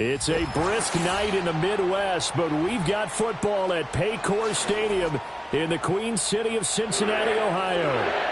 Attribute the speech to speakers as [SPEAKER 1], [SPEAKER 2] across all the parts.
[SPEAKER 1] It's a brisk night in the Midwest, but we've got football at Paycor Stadium in the Queen City of Cincinnati, Ohio.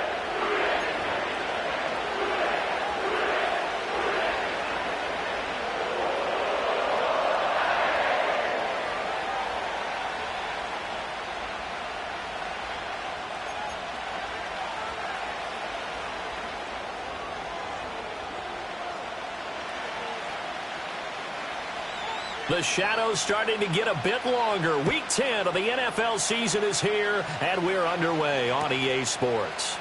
[SPEAKER 1] The shadow's starting to get a bit longer. Week 10 of the NFL season is here, and we're underway on EA Sports.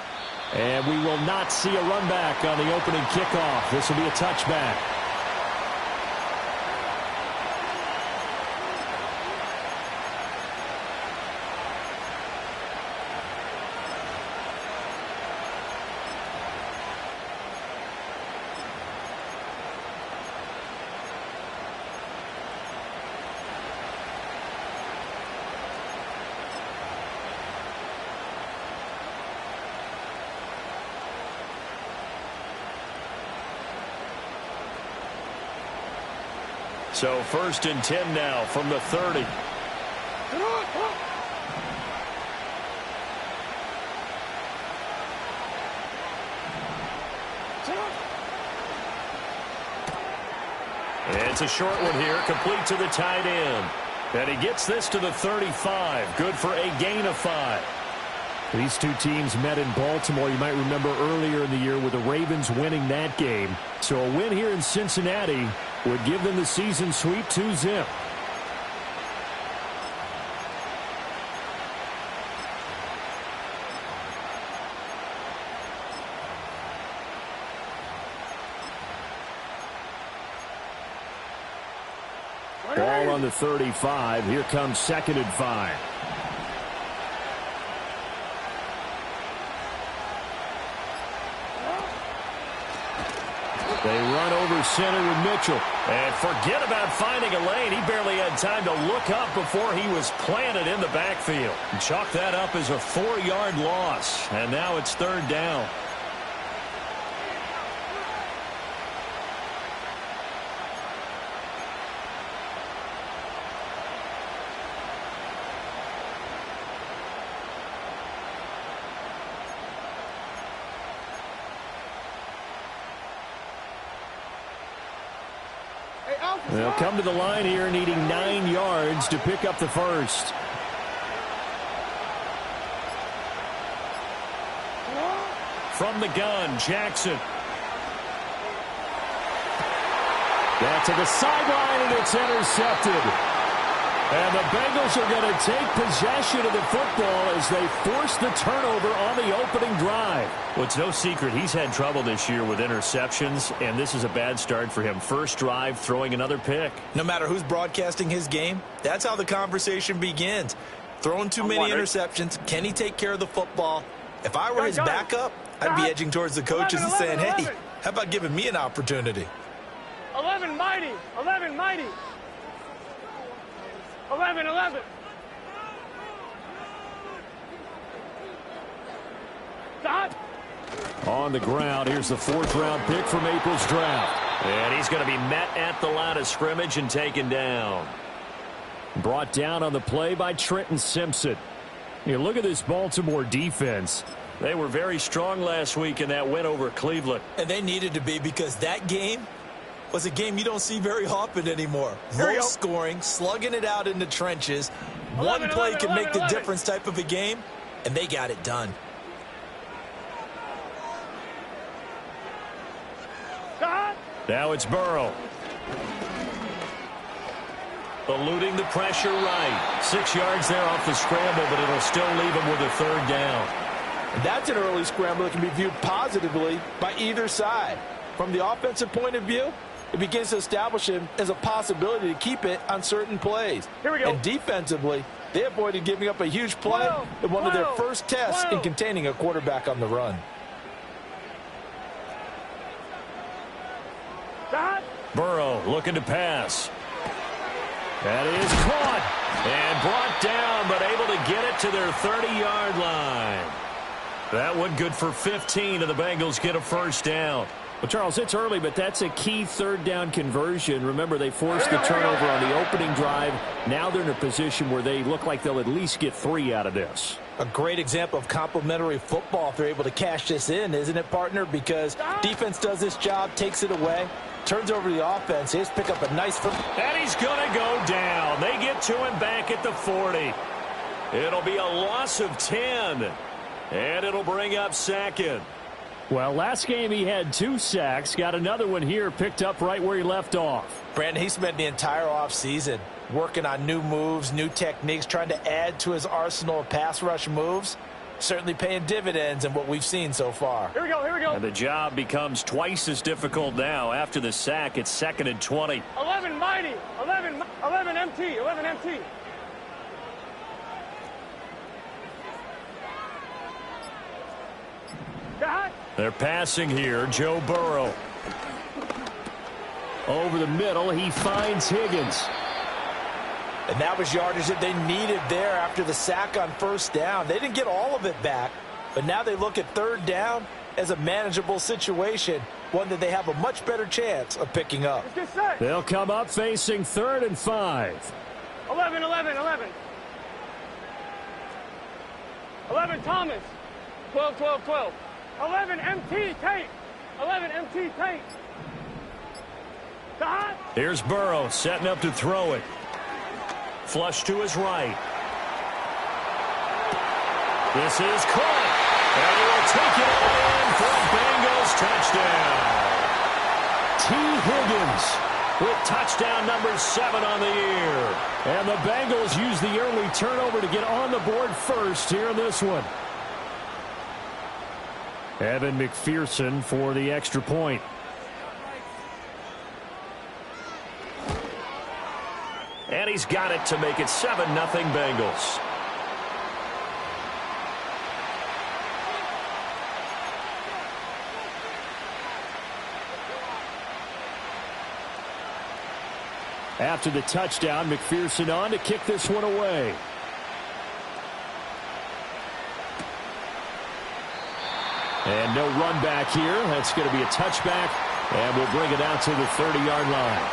[SPEAKER 1] And we will not see a run back on the opening kickoff. This will be a touchback. So 1st and 10 now from the 30. It's a short one here, complete to the tight end. And he gets this to the 35. Good for a gain of 5. These two teams met in Baltimore, you might remember earlier in the year, with the Ravens winning that game. So a win here in Cincinnati would give them the season sweep 2-0. Ball on the 35. Here comes 2nd and 5. They run over center with Mitchell. And forget about finding a lane. He barely had time to look up before he was planted in the backfield. Chalk that up as a 4-yard loss. And now it's 3rd down. They'll come to the line here needing 9 yards to pick up the first. From the gun, Jackson. That's to the sideline, and it's intercepted. And the Bengals are going to take possession of the football as they force the turnover on the opening drive. Well, it's no secret he's had trouble this year with interceptions, and this is a bad start for him. First drive, throwing another pick.
[SPEAKER 2] No matter who's broadcasting his game, that's how the conversation begins. Throwing too many interceptions, can he take care of the football? If I were his backup, I'd be edging towards the coaches and saying, hey, how about giving me an opportunity?
[SPEAKER 3] 11 mighty, 11 mighty. 11. Stop.
[SPEAKER 1] On the ground, here's the 4th-round pick from April's draft. And he's going to be met at the line of scrimmage and taken down. Brought down on the play by Trenton Simpson. You look at this Baltimore defense. They were very strong last week in that win over Cleveland.
[SPEAKER 2] And they needed to be, because that game was a game you don't see very often anymore. Low scoring, slugging it out in the trenches. One play can make the difference type of a game, and they got it done.
[SPEAKER 1] Now it's Burrow. Eluding the pressure right. 6 yards there off the scramble, but it'll still leave him with a 3rd down.
[SPEAKER 4] And that's an early scramble that can be viewed positively by either side. From the offensive point of view, it begins to establish him as a possibility to keep it on certain plays.
[SPEAKER 3] Here we go.
[SPEAKER 4] And defensively, they avoided giving up a huge play in one of their first tests in containing a quarterback on the run.
[SPEAKER 1] Burrow looking to pass. That is caught and brought down, but able to get it to their 30-yard line. That one good for 15, and the Bengals get a 1st down. Well, Charles, it's early, but that's a key third down conversion. Remember, they forced the turnover on the opening drive. Now they're in a position where they look like they'll at least get 3 out of this.
[SPEAKER 4] A great example of complementary football if they're able to cash this in, isn't it, partner? Because defense does this job, takes it away, turns over the offense. Here's pick up a nice foot.
[SPEAKER 1] And he's going to go down. They get to him back at the 40. It'll be a loss of 10. And it'll bring up second. Well, last game he had 2 sacks. Got another one here, picked up right where he left off.
[SPEAKER 4] Brandon, he spent the entire offseason working on new moves, new techniques, trying to add to his arsenal of pass rush moves. Certainly paying dividends in what we've seen so far.
[SPEAKER 3] Here we go, here we go.
[SPEAKER 1] And the job becomes twice as difficult now. After the sack, it's 2nd and 20.
[SPEAKER 3] 11 mighty, 11 MT, 11 MT. God.
[SPEAKER 1] They're passing here. Joe Burrow. Over the middle, he finds Higgins.
[SPEAKER 4] And that was yardage that they needed there after the sack on first down. They didn't get all of it back, but now they look at third down as a manageable situation, one that they have a much better chance of picking up.
[SPEAKER 3] Let's get set.
[SPEAKER 1] They'll come up facing 3rd and 5.
[SPEAKER 3] 11, 11, 11. 11 Thomas. 12, 12, 12. 11 MT Tate. 11 MT Tate. God.
[SPEAKER 1] Here's Burrow setting up to throw it. Flush to his right. This is caught. And he will take it in for a Bengals touchdown. T. Higgins with touchdown number 7 on the year. And the Bengals use the early turnover to get on the board first here in this one. Evan McPherson for the extra point. And he's got it to make it 7-0 Bengals. After the touchdown, McPherson on to kick this one away. And no run back here. That's going to be a touchback, and we'll bring it out to the 30-yard line.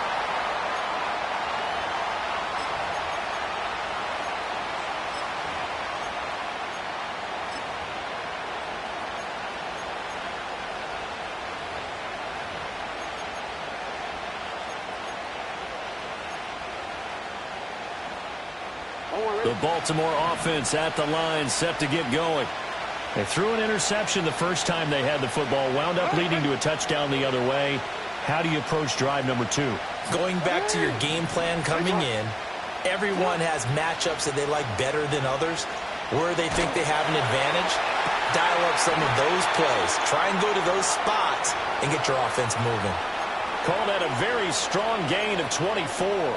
[SPEAKER 1] The Baltimore offense at the line, set to get going. They threw an interception the first time they had the football, wound up leading to a touchdown the other way. How do you approach drive number 2?
[SPEAKER 2] Going back to your game plan coming in, everyone has matchups that they like better than others. Where they think they have an advantage, dial up some of those plays. Try and go to those spots and get your offense moving.
[SPEAKER 1] Call that a very strong gain of 24.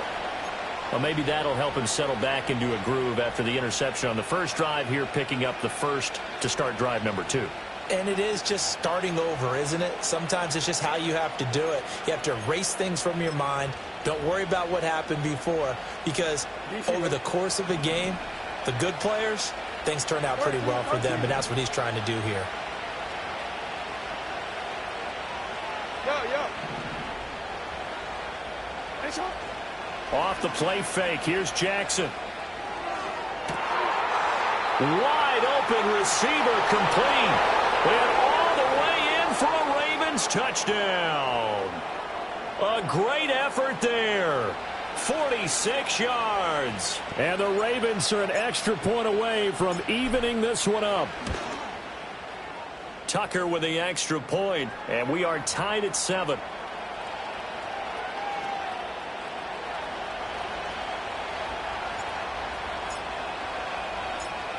[SPEAKER 1] Well, maybe that'll help him settle back into a groove after the interception on the first drive here, picking up the first to start drive number 2.
[SPEAKER 2] And it is just starting over, isn't it? Sometimes it's just how you have to do it. You have to erase things from your mind. Don't worry about what happened before, because over the course of a game, the good players, things turn out pretty well for them, and that's what he's trying to do here.
[SPEAKER 1] Off the play fake. Here's Jackson. Wide open receiver complete. And all the way in for a Ravens touchdown. A great effort there. 46 yards. And the Ravens are an extra point away from evening this one up. Tucker with the extra point, and we are tied at 7.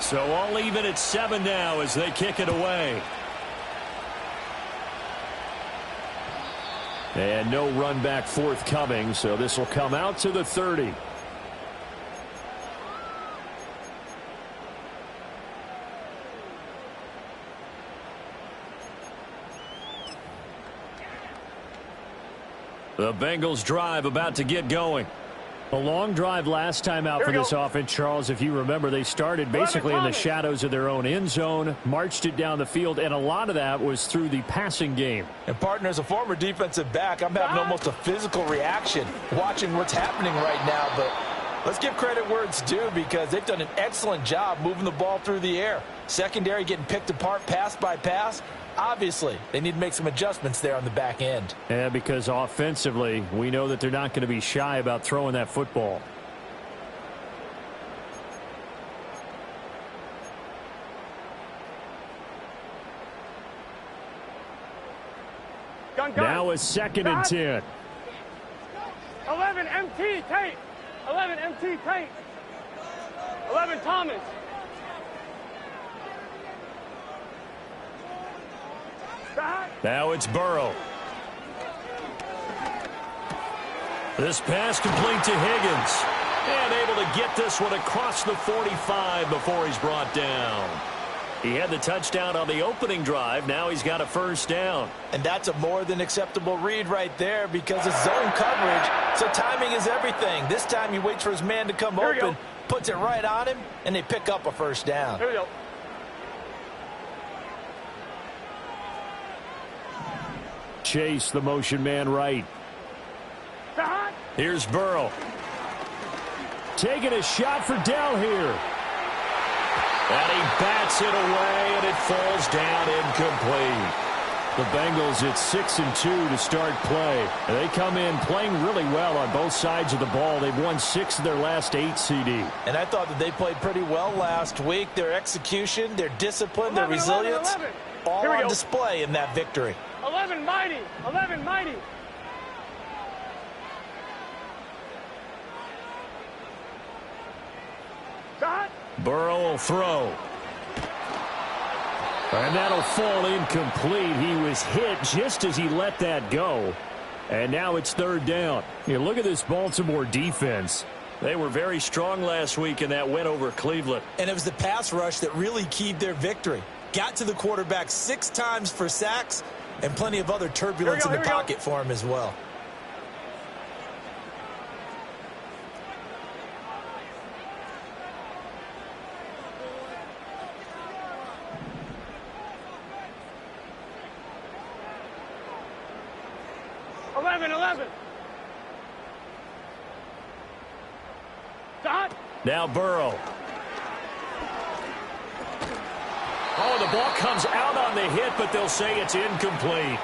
[SPEAKER 1] So all even at 7 now as they kick it away. And no run back forthcoming, so this will come out to the 30. The Bengals drive about to get going. A long drive last time out for this offense, Charles. If you remember, they started basically in the shadows of their own end zone, marched it down the field, and a lot of that was through the passing game.
[SPEAKER 4] And, partner, as a former defensive back, I'm having almost a physical reaction watching what's happening right now. But let's give credit where it's due because they've done an excellent job moving the ball through the air. Secondary getting picked apart pass by pass. Obviously, they need to make some adjustments there on the back end.
[SPEAKER 1] Yeah, because offensively, we know that they're not going to be shy about throwing that football. Now a 2nd and 10.
[SPEAKER 3] 11 MT tape. 11 MT tape. 11 Thomas.
[SPEAKER 1] Now it's Burrow. This pass complete to Higgins. And able to get this one across the 45 before he's brought down. He had the touchdown on the opening drive. Now he's got a 1st down.
[SPEAKER 4] And that's a more than acceptable read right there because it's zone coverage, so timing is everything. This time he waits for his man to come open, puts it right on him, and they pick up a 1st down.
[SPEAKER 3] Here we go.
[SPEAKER 1] Chase the motion man right. Here's Burrow. Taking a shot for Dell here. And he bats it away, and it falls down incomplete. The Bengals at 6-2 to start play. And they come in playing really well on both sides of the ball. They've won 6 of their last 8, CD.
[SPEAKER 4] And I thought that they played pretty well last week. Their execution, their discipline, their resilience, all on display in that victory.
[SPEAKER 3] 11 mighty. 11 mighty.
[SPEAKER 1] Burrow will throw. And that'll fall incomplete. He was hit just as he let that go. And now it's 3rd down. You look at this Baltimore defense. They were very strong last week in that win over Cleveland.
[SPEAKER 2] And it was the pass rush that really keyed their victory. Got to the quarterback 6 times for sacks and plenty of other turbulence in the pocket for him as well.
[SPEAKER 1] Now Burrow. Oh, the ball comes out on the hit, but they'll say it's incomplete.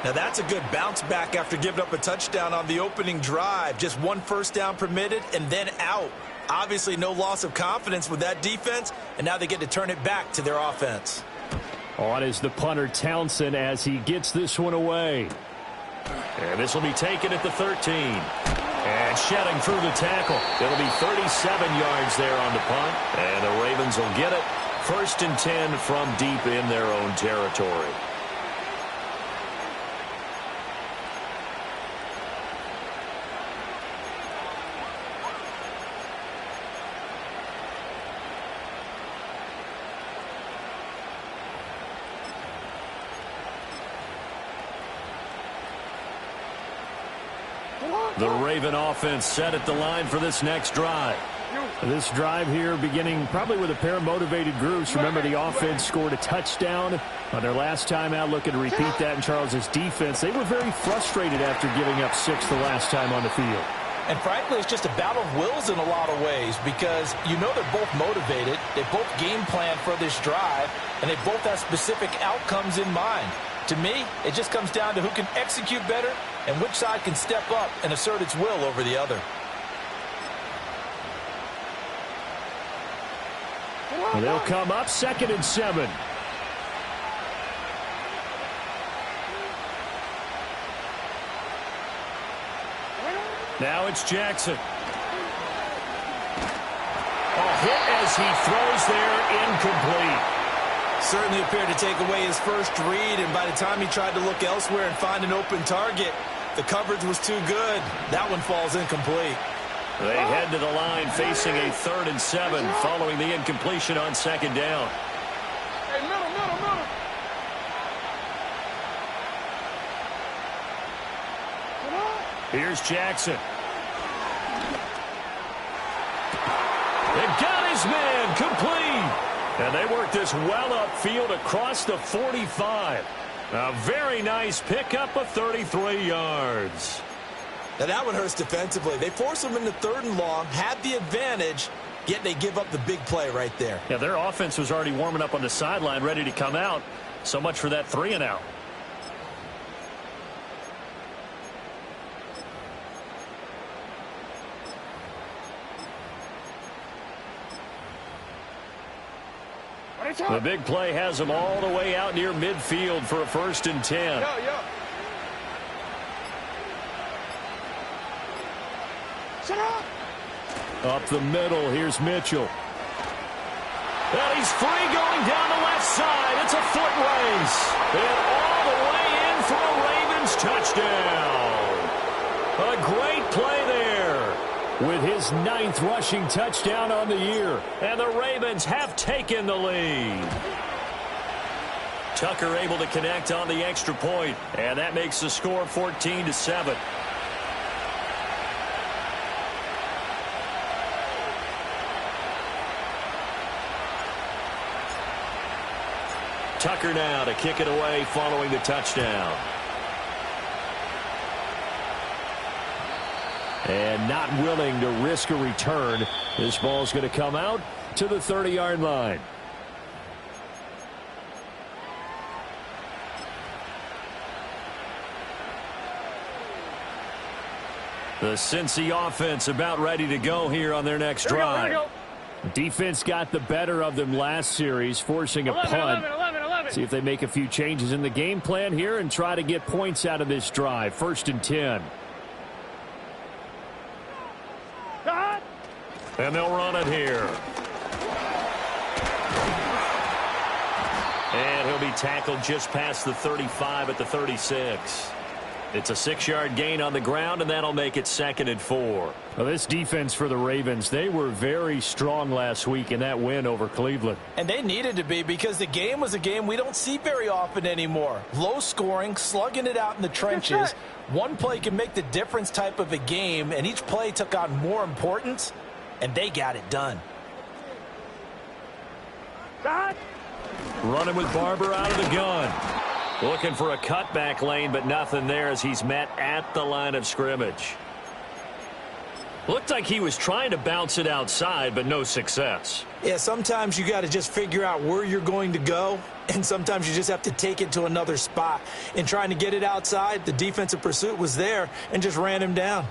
[SPEAKER 2] Now that's a good bounce back after giving up a touchdown on the opening drive. Just 1 1st down permitted and then out. Obviously no loss of confidence with that defense, and now they get to turn it back to their offense.
[SPEAKER 1] On is the punter Townsend as he gets this one away. And this will be taken at the 13. And shedding through the tackle. It'll be 37 yards there on the punt. And the Ravens will get it. 1st and 10 from deep in their own territory. The Raven offense set at the line for this next drive. This drive here beginning probably with a pair of motivated groups. Remember, the offense scored a touchdown on their last time out. Looking to repeat that in Charles's defense. They were very frustrated after giving up 6 the last time on the field.
[SPEAKER 4] And frankly, it's just a battle of wills in a lot of ways because you know they're both motivated. They both game plan for this drive, and they both have specific outcomes in mind. To me, it just comes down to who can execute better and which side can step up and assert its will over the other.
[SPEAKER 1] And they'll come up 2nd and 7. Now it's Jackson. A hit as he throws there, incomplete.
[SPEAKER 2] Certainly appeared to take away his first read, and by the time he tried to look elsewhere and find an open target, the coverage was too good. That one falls incomplete.
[SPEAKER 1] They head to the line facing a 3rd and 7 following the incompletion on 2nd down.
[SPEAKER 3] Hey, middle.
[SPEAKER 1] Here's Jackson. his man, complete. And they work this well upfield across the 45. A very nice pickup of 33 yards.
[SPEAKER 2] Now that one hurts defensively. They force them into 3rd and long, had the advantage, yet they give up the big play right there.
[SPEAKER 1] Yeah, their offense was already warming up on the sideline, ready to come out. So much for that 3-and-out. The big play has them all the way out near midfield for a 1st and 10. Up the middle, here's Mitchell. And he's free going down the left side. It's a foot race. And all the way in for a Ravens touchdown. A great play there. With his 9th rushing touchdown on the year. And the Ravens have taken the lead. Tucker able to connect on the extra point. And that makes the score 14-7. Tucker now to kick it away following the touchdown. And not willing to risk a return. This ball's going to come out to the 30-yard line. The Cincy offense about ready to go here on their next drive. Defense got the better of them last series, forcing a punt. See if they make a few changes in the game plan here and try to get points out of this drive. 1st and 10. And they'll run it here. And he'll be tackled just past the 35 at the 36. It's a 6-yard gain on the ground, and that'll make it 2nd and 4. Well, this defense for the Ravens, they were very strong last week in that win over Cleveland.
[SPEAKER 4] And they needed to be, because the game was a game we don't see very often anymore. Low scoring, slugging it out in the trenches. One play can make the difference type of a game, and each play took on more importance, and they got it done.
[SPEAKER 1] Running with Barber out of the gun. Looking for a cutback lane, but nothing there as he's met at the line of scrimmage. Looked like he was trying to bounce it outside, but no success.
[SPEAKER 2] Yeah, sometimes you got to just figure out where you're going to go, and sometimes you just have to take it to another spot. In trying to get it outside, the defensive pursuit was there and just ran him down.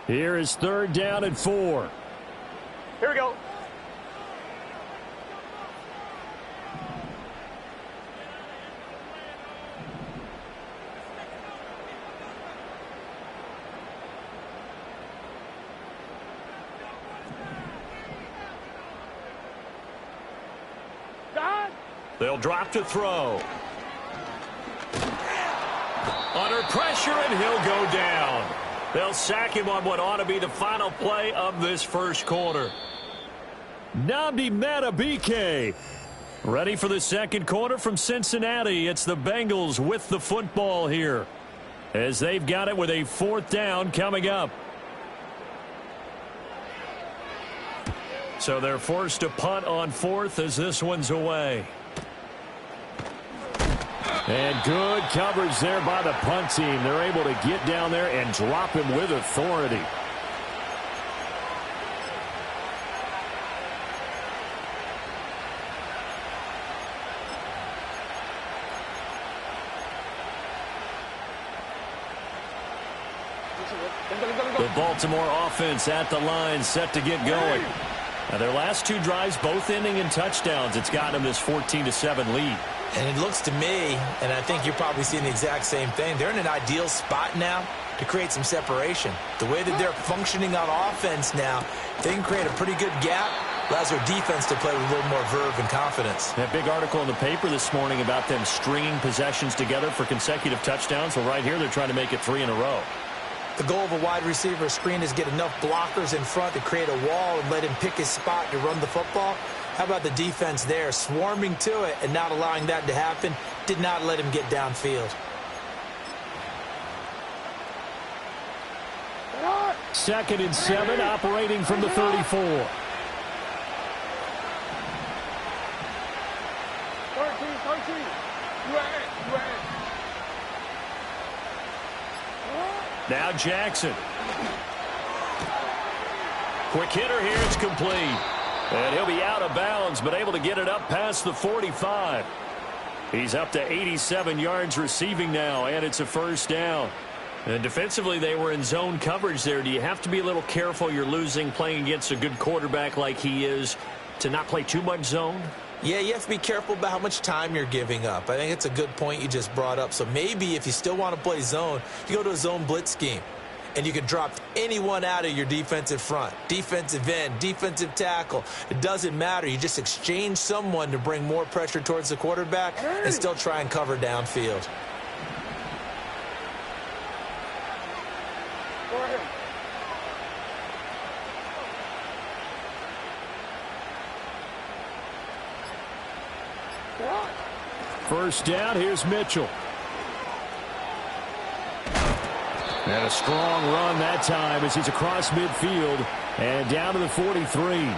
[SPEAKER 1] Here is 3rd down and 4.
[SPEAKER 3] Here we go.
[SPEAKER 1] They'll drop to throw. Under pressure, and he'll go down. They'll sack him on what ought to be the final play of this 1st quarter. Nnamdi Madubuike ready for the 2nd quarter from Cincinnati. It's the Bengals with the football here as they've got it with a 4th down coming up. So they're forced to punt on 4th as this one's away. And good coverage there by the punt team. They're able to get down there and drop him with authority. The Baltimore offense at the line, set to get going. Now their last 2 drives both ending in touchdowns. It's got them this 14-7 lead.
[SPEAKER 2] And it looks to me, and I think you're probably seeing the exact same thing, they're in an ideal spot now to create some separation. The way that they're functioning on offense now, they can create a pretty good gap. Allows their defense to play with a little more verve and confidence.
[SPEAKER 1] That big article in the paper this morning about them stringing possessions together for consecutive touchdowns. Well, right here they're trying to make it 3 in a row.
[SPEAKER 2] The goal of a wide receiver screen is get enough blockers in front to create a wall and let him pick his spot to run the football. How about the defense there, swarming to it and not allowing that to happen? Did not let him get downfield.
[SPEAKER 1] 2nd and 7, operating from the 34.
[SPEAKER 3] 13. You are in.
[SPEAKER 1] Now Jackson. Quick hitter here. It's complete. And he'll be out of bounds, but able to get it up past the 45. He's up to 87 yards receiving now, and it's a first down. And defensively, they were in zone coverage there. Do you have to be a little careful? You're losing playing against a good quarterback like he is to not play too much zone?
[SPEAKER 2] Yeah, you have to be careful about how much time you're giving up. I think it's a good point you just brought up. So maybe if you still want to play zone, you go to a zone blitz scheme. And you can drop anyone out of your defensive front, defensive end, defensive tackle. It doesn't matter. You just exchange someone to bring more pressure towards the quarterback and still try and cover downfield.
[SPEAKER 1] First down, here's Mitchell. And a strong run that time as he's across midfield and down to the 43.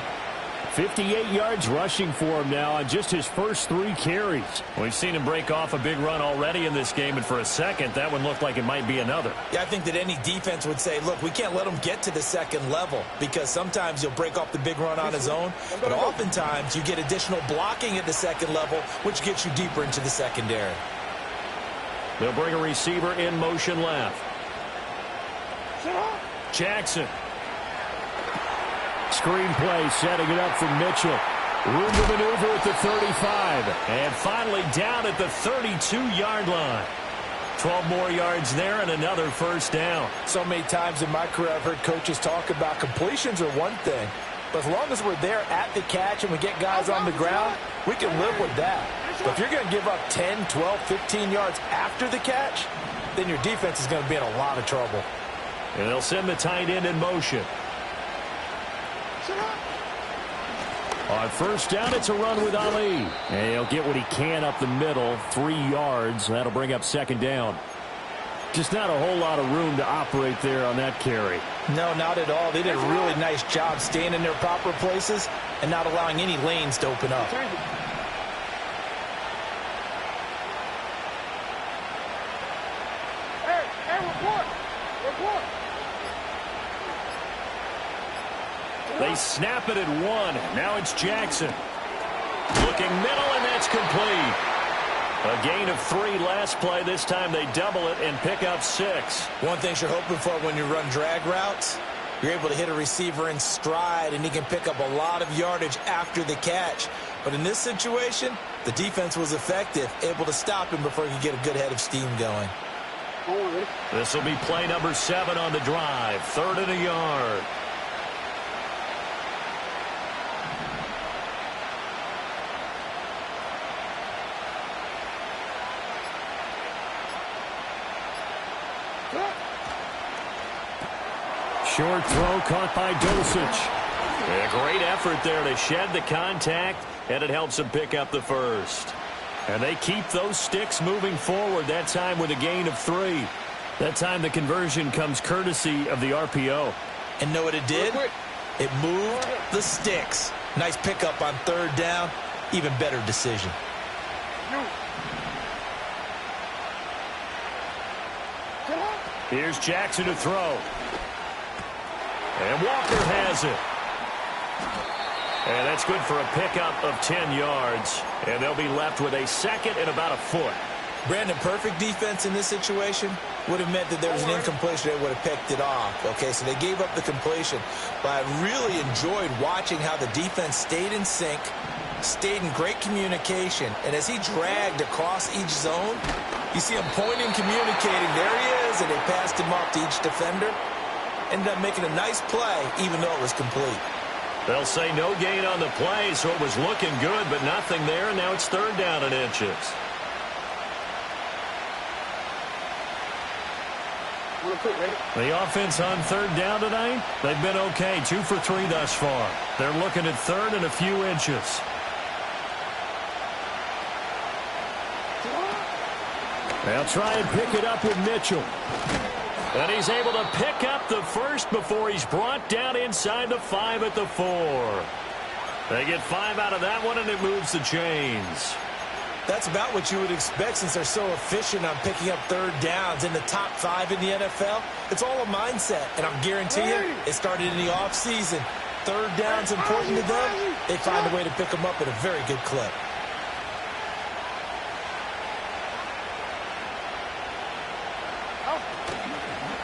[SPEAKER 1] 58 yards rushing for him now on just his first 3 carries. We've seen him break off a big run already in this game, and for a second, that one looked like it might be another.
[SPEAKER 2] Yeah, I think that any defense would say, look, we can't let him get to the second level because sometimes he'll break off the big run on his own, but oftentimes you get additional blocking at the second level, which gets you deeper into the secondary.
[SPEAKER 1] They'll bring a receiver in motion left. Jackson. Screen play, setting it up for Mitchell. Room to maneuver at the 35. And finally down at the 32-yard line. 12 more yards there and another first down.
[SPEAKER 4] So many times in my career I've heard coaches talk about completions are one thing. But as long as we're there at the catch and we get guys on the ground, we can live with that. But if you're going to give up 10, 12, 15 yards after the catch, then your defense is going to be in a lot of trouble.
[SPEAKER 1] And they'll send the tight end in motion. On first down, it's a run with Ali. And he'll get what he can up the middle, 3 yards. That'll bring up second down. Just not a whole lot of room to operate there on that carry.
[SPEAKER 4] No, not at all. They did a really nice job staying in their proper places and not allowing any lanes to open up.
[SPEAKER 1] They snap it at 1. Now it's Jackson. Looking middle, and that's complete. A gain of 3 last play. This time they double it and pick up 6.
[SPEAKER 2] One thing you're hoping for when you run drag routes, you're able to hit a receiver in stride, and he can pick up a lot of yardage after the catch. But in this situation, the defense was effective, able to stop him before he could get a good head of steam going.
[SPEAKER 1] This will be play number 7 on the drive. 3rd and a yard. Short throw caught by Dulcich. A great effort there to shed the contact, and it helps them pick up the first. And they keep those sticks moving forward, that time with a gain of 3. That time the conversion comes courtesy of the RPO.
[SPEAKER 2] And know what it did? It moved the sticks. Nice pickup on 3rd down. Even better decision.
[SPEAKER 1] Here's Jackson to throw. And Walker has it. And that's good for a pickup of 10 yards. And they'll be left with a 2nd and about a foot.
[SPEAKER 2] Brandon, perfect defense in this situation would have meant that there was an incompletion. They would have picked it off. Okay, so they gave up the completion. But I really enjoyed watching how the defense stayed in sync, stayed in great communication. And as he dragged across each zone, you see him pointing, communicating. There he is, and they passed him off to each defender. Ended up making a nice play, even though it was complete.
[SPEAKER 1] They'll say no gain on the play, so it was looking good, but nothing there, and now it's 3rd down and inches. The offense on 3rd down tonight, they've been okay, 2 for 3 thus far. They're looking at 3rd and a few inches. They'll try and pick it up with Mitchell. And he's able to pick up the first before he's brought down inside the 5 at the 4. They get 5 out of that one, and it moves the chains.
[SPEAKER 4] That's about what you would expect since they're so efficient on picking up third downs in the top 5 in the NFL. It's all a mindset, and I'm guaranteeing you, it started in the offseason. Third down's important to them. They find a way to pick them up at a very good clip.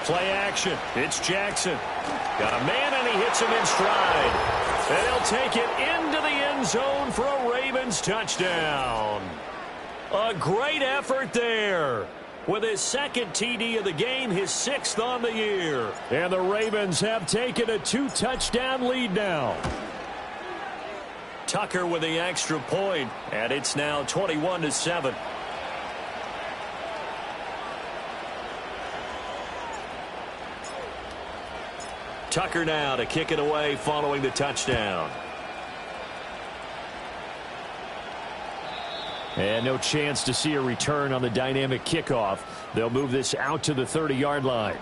[SPEAKER 1] Play action. It's Jackson. Got a man, and he hits him in stride. And he'll take it into the end zone for a Ravens touchdown. A great effort there. With his second TD of the game, his 6th on the year. And the Ravens have taken a 2-touchdown lead now. Tucker with the extra point, and it's now 21-7. Tucker now to kick it away following the touchdown. And no chance to see a return on the dynamic kickoff. They'll move this out to the 30-yard line.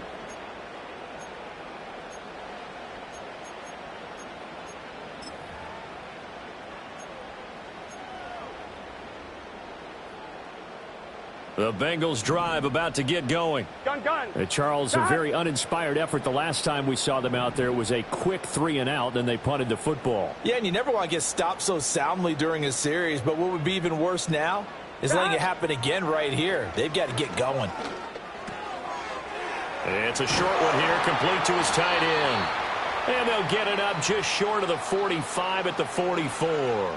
[SPEAKER 1] The Bengals drive about to get going.
[SPEAKER 3] Gun.
[SPEAKER 1] Charles, a very uninspired effort the last time we saw them out there. It was a quick 3-and-out, then they punted the football.
[SPEAKER 4] Yeah, and you never want to get stopped so soundly during a series, but what would be even worse now is letting it happen again right here. They've got to get going.
[SPEAKER 1] It's a short one here, complete to his tight end. And they'll get it up just short of the 45 at the 44.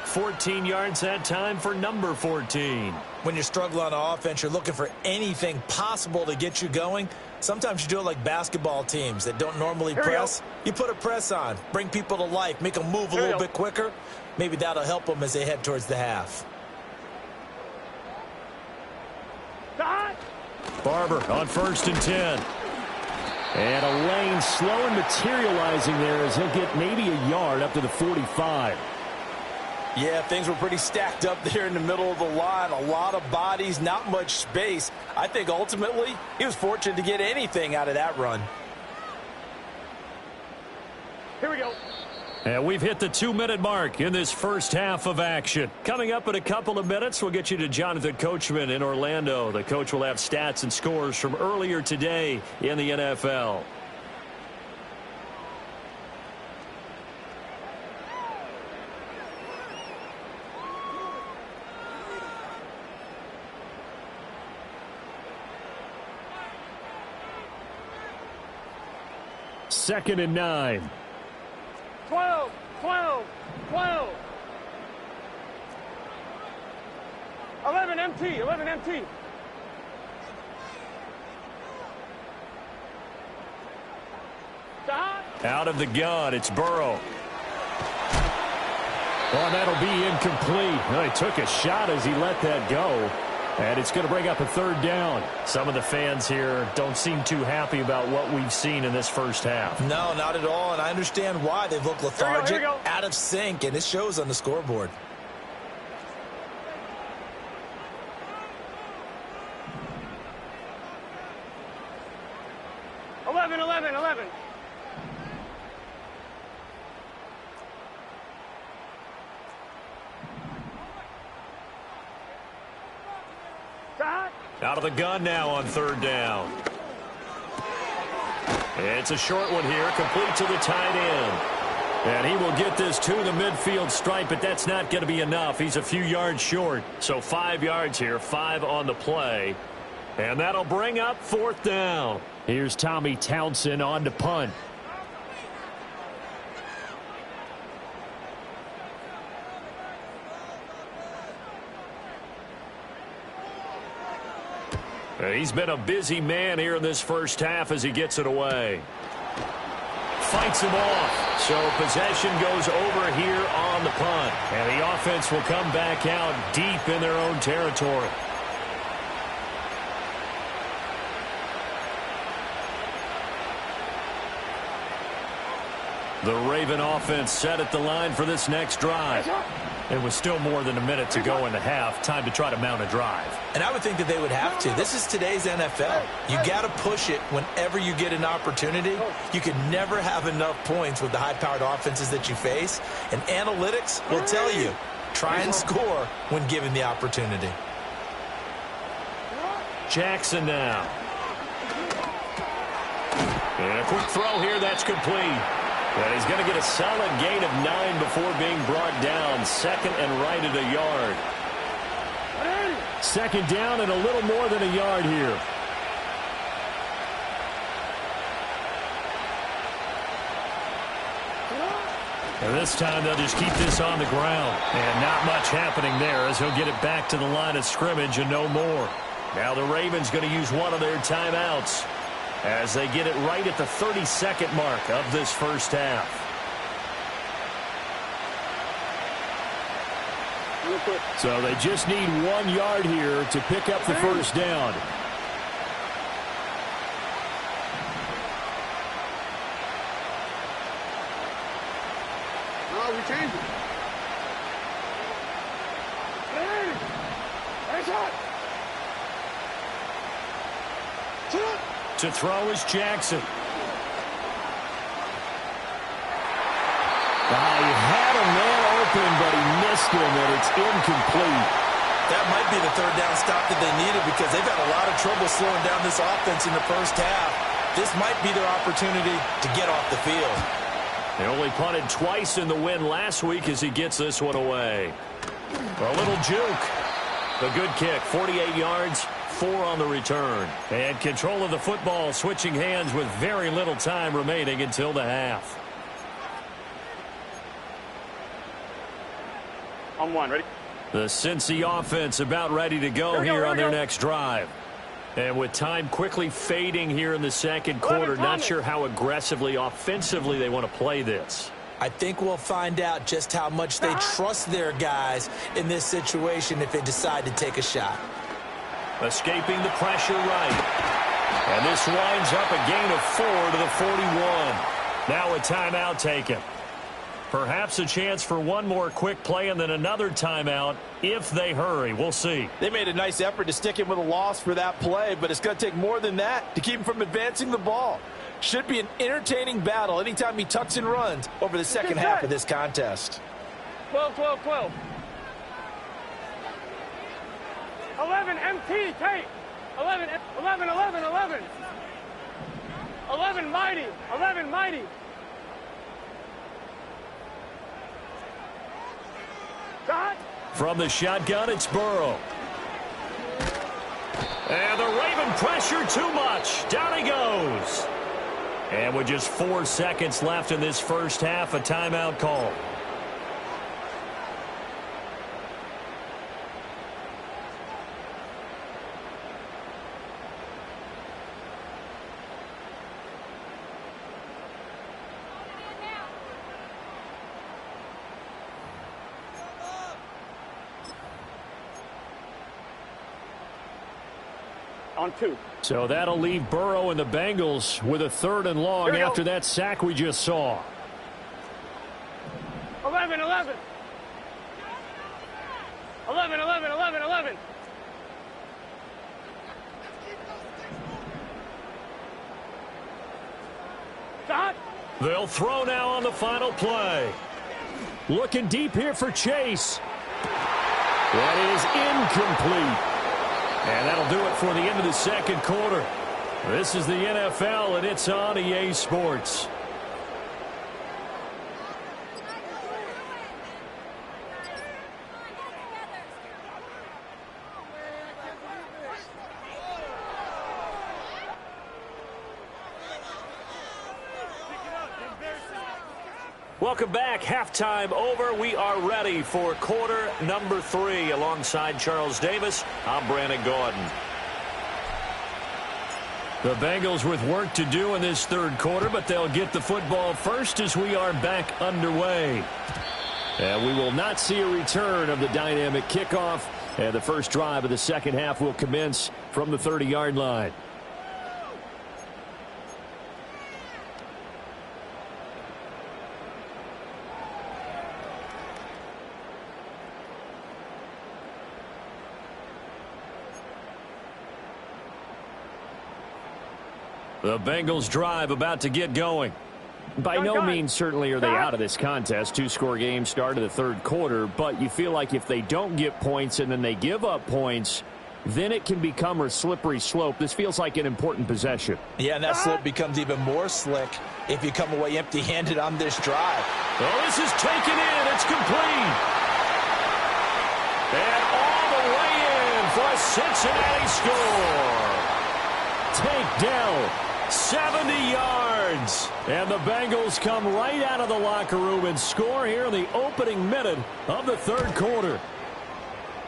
[SPEAKER 1] 14 yards that time for number 14.
[SPEAKER 4] When you're struggling on offense, you're looking for anything possible to get you going. Sometimes you do it like basketball teams that don't normally press. You put a press on, bring people to life, make them move a little bit quicker. Maybe that'll help them as they head towards the half.
[SPEAKER 1] Barber on 1st and 10. And a lane slow and materializing there as he'll get maybe a yard up to the 45.
[SPEAKER 4] Yeah, things were pretty stacked up there in the middle of the line. A lot of bodies, not much space. I think ultimately he was fortunate to get anything out of that run.
[SPEAKER 3] Here we go.
[SPEAKER 1] And we've hit the 2-minute mark in this first half of action. Coming up in a couple of minutes, we'll get you to Jonathan Coachman in Orlando. The coach will have stats and scores from earlier today in the NFL. Second and 9.
[SPEAKER 3] 12. 11 MT.
[SPEAKER 1] Out of the gun, it's Burrow. Oh, that'll be incomplete. Well, he took a shot as he let that go. And it's going to bring up a 3rd down. Some of the fans here don't seem too happy about what we've seen in this first half.
[SPEAKER 4] No, not at all, and I understand why. They've looked lethargic, out of sync, and it shows on the scoreboard.
[SPEAKER 3] Eleven.
[SPEAKER 1] Out of the gun now on 3rd down. It's a short one here, complete to the tight end. And he will get this to the midfield stripe, but that's not going to be enough. He's a few yards short. So 5 yards here, 5 on the play. And that'll bring up 4th down. Here's Tommy Townsend on to punt. He's been a busy man here in this first half as he gets it away. Fights him off. So possession goes over here on the punt. And the offense will come back out deep in their own territory. The Raven offense set at the line for this next drive. It was still more than a minute to go in the half. Time to try to mount a drive.
[SPEAKER 2] And I would think that they would have to. This is today's NFL. You got to push it whenever you get an opportunity. You can never have enough points with the high-powered offenses that you face. And analytics will tell you, try and score when given the opportunity.
[SPEAKER 1] Jackson now. And a quick throw here. That's complete. And he's going to get a solid gain of 9 before being brought down. Second and right at a yard. Second down and a little more than a yard here. And this time they'll just keep this on the ground. And not much happening there as he'll get it back to the line of scrimmage and no more. Now the Ravens going to use one of their timeouts as they get it right at the 30-second mark of this first half. So they just need 1 yard here to pick up the first down.
[SPEAKER 3] No, we changed it. Hey, shot.
[SPEAKER 1] To throw is Jackson. He had a man open, but he missed him, and it's incomplete.
[SPEAKER 2] That might be the third down stop that they needed because they've had a lot of trouble slowing down this offense in the first half. This might be their opportunity to get off the field.
[SPEAKER 1] They only punted twice in the win last week as he gets this one away. A little juke. A good kick, 48 yards. 4 on the return. And control of the football switching hands with very little time remaining until the half.
[SPEAKER 3] On 1, ready?
[SPEAKER 1] The Cincy offense about ready to go here on their next drive. And with time quickly fading here in the second quarter, not sure how aggressively, offensively they want to play this.
[SPEAKER 2] I think we'll find out just how much they trust their guys in this situation if they decide to take a shot.
[SPEAKER 1] Escaping the pressure right. And this winds up a gain of 4 to the 41. Now a timeout taken. Perhaps a chance for one more quick play and then another timeout if they hurry. We'll see.
[SPEAKER 4] They made a nice effort to stick him with a loss for that play, but it's going to take more than that to keep him from advancing the ball. Should be an entertaining battle anytime he tucks and runs over the second half of this contest.
[SPEAKER 3] 12, 12, 12. 11 MT tape. 11, 11, 11, 11. 11 mighty. 11 mighty. Shot.
[SPEAKER 1] From the shotgun, it's Burrow. And the Raven pressure too much. Down he goes. And with just 4 seconds left in this first half, a timeout call.
[SPEAKER 3] On 2.
[SPEAKER 1] So that'll leave Burrow and the Bengals with a 3rd and long after that sack we just saw.
[SPEAKER 3] 11, 11. 11, 11, 11, 11. Shot.
[SPEAKER 1] They'll throw now on the final play. Looking deep here for Chase. That is incomplete. And that'll do it for the end of the second quarter. This is the NFL, and it's on EA Sports. Welcome back. Halftime over. We are ready for quarter number 3. Alongside Charles Davis, I'm Brandon Gordon. The Bengals with work to do in this third quarter, but they'll get the football first as we are back underway. And we will not see a return of the dynamic kickoff. And the first drive of the second half will commence from the 30-yard line. The Bengals drive about to get going. By no means certainly are they out of this contest. Two-score game start of the third quarter, but you feel like if they don't get points and then they give up points, then it can become a slippery slope. This feels like an important possession.
[SPEAKER 4] Yeah, and that slope becomes even more slick if you come away empty-handed on this drive.
[SPEAKER 1] Oh, this is taken in. It's complete. And all the way in for a Cincinnati score. Takedown. 70 yards. And the Bengals come right out of the locker room and score here in the opening minute of the third quarter.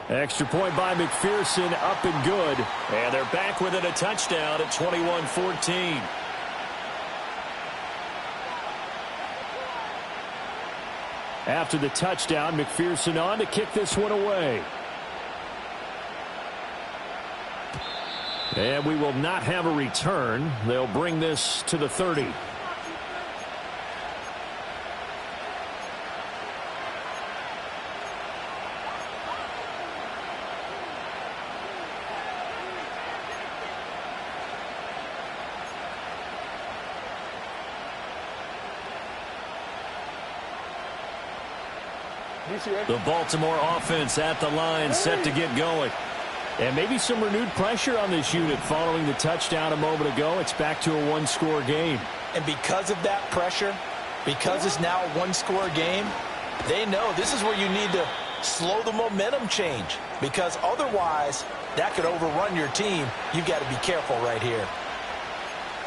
[SPEAKER 1] Extra point by McPherson, up and good. And they're back within a touchdown at 21-14. After the touchdown, McPherson on to kick this one away. And we will not have a return. They'll bring this to the 30. The Baltimore offense at the line, set to get going. And maybe some renewed pressure on this unit following the touchdown a moment ago. It's back to a one-score game.
[SPEAKER 4] And because of that pressure, because it's now a one-score game, they know this is where you need to slow the momentum change. Because otherwise, that could overrun your team. You've got to be careful right here.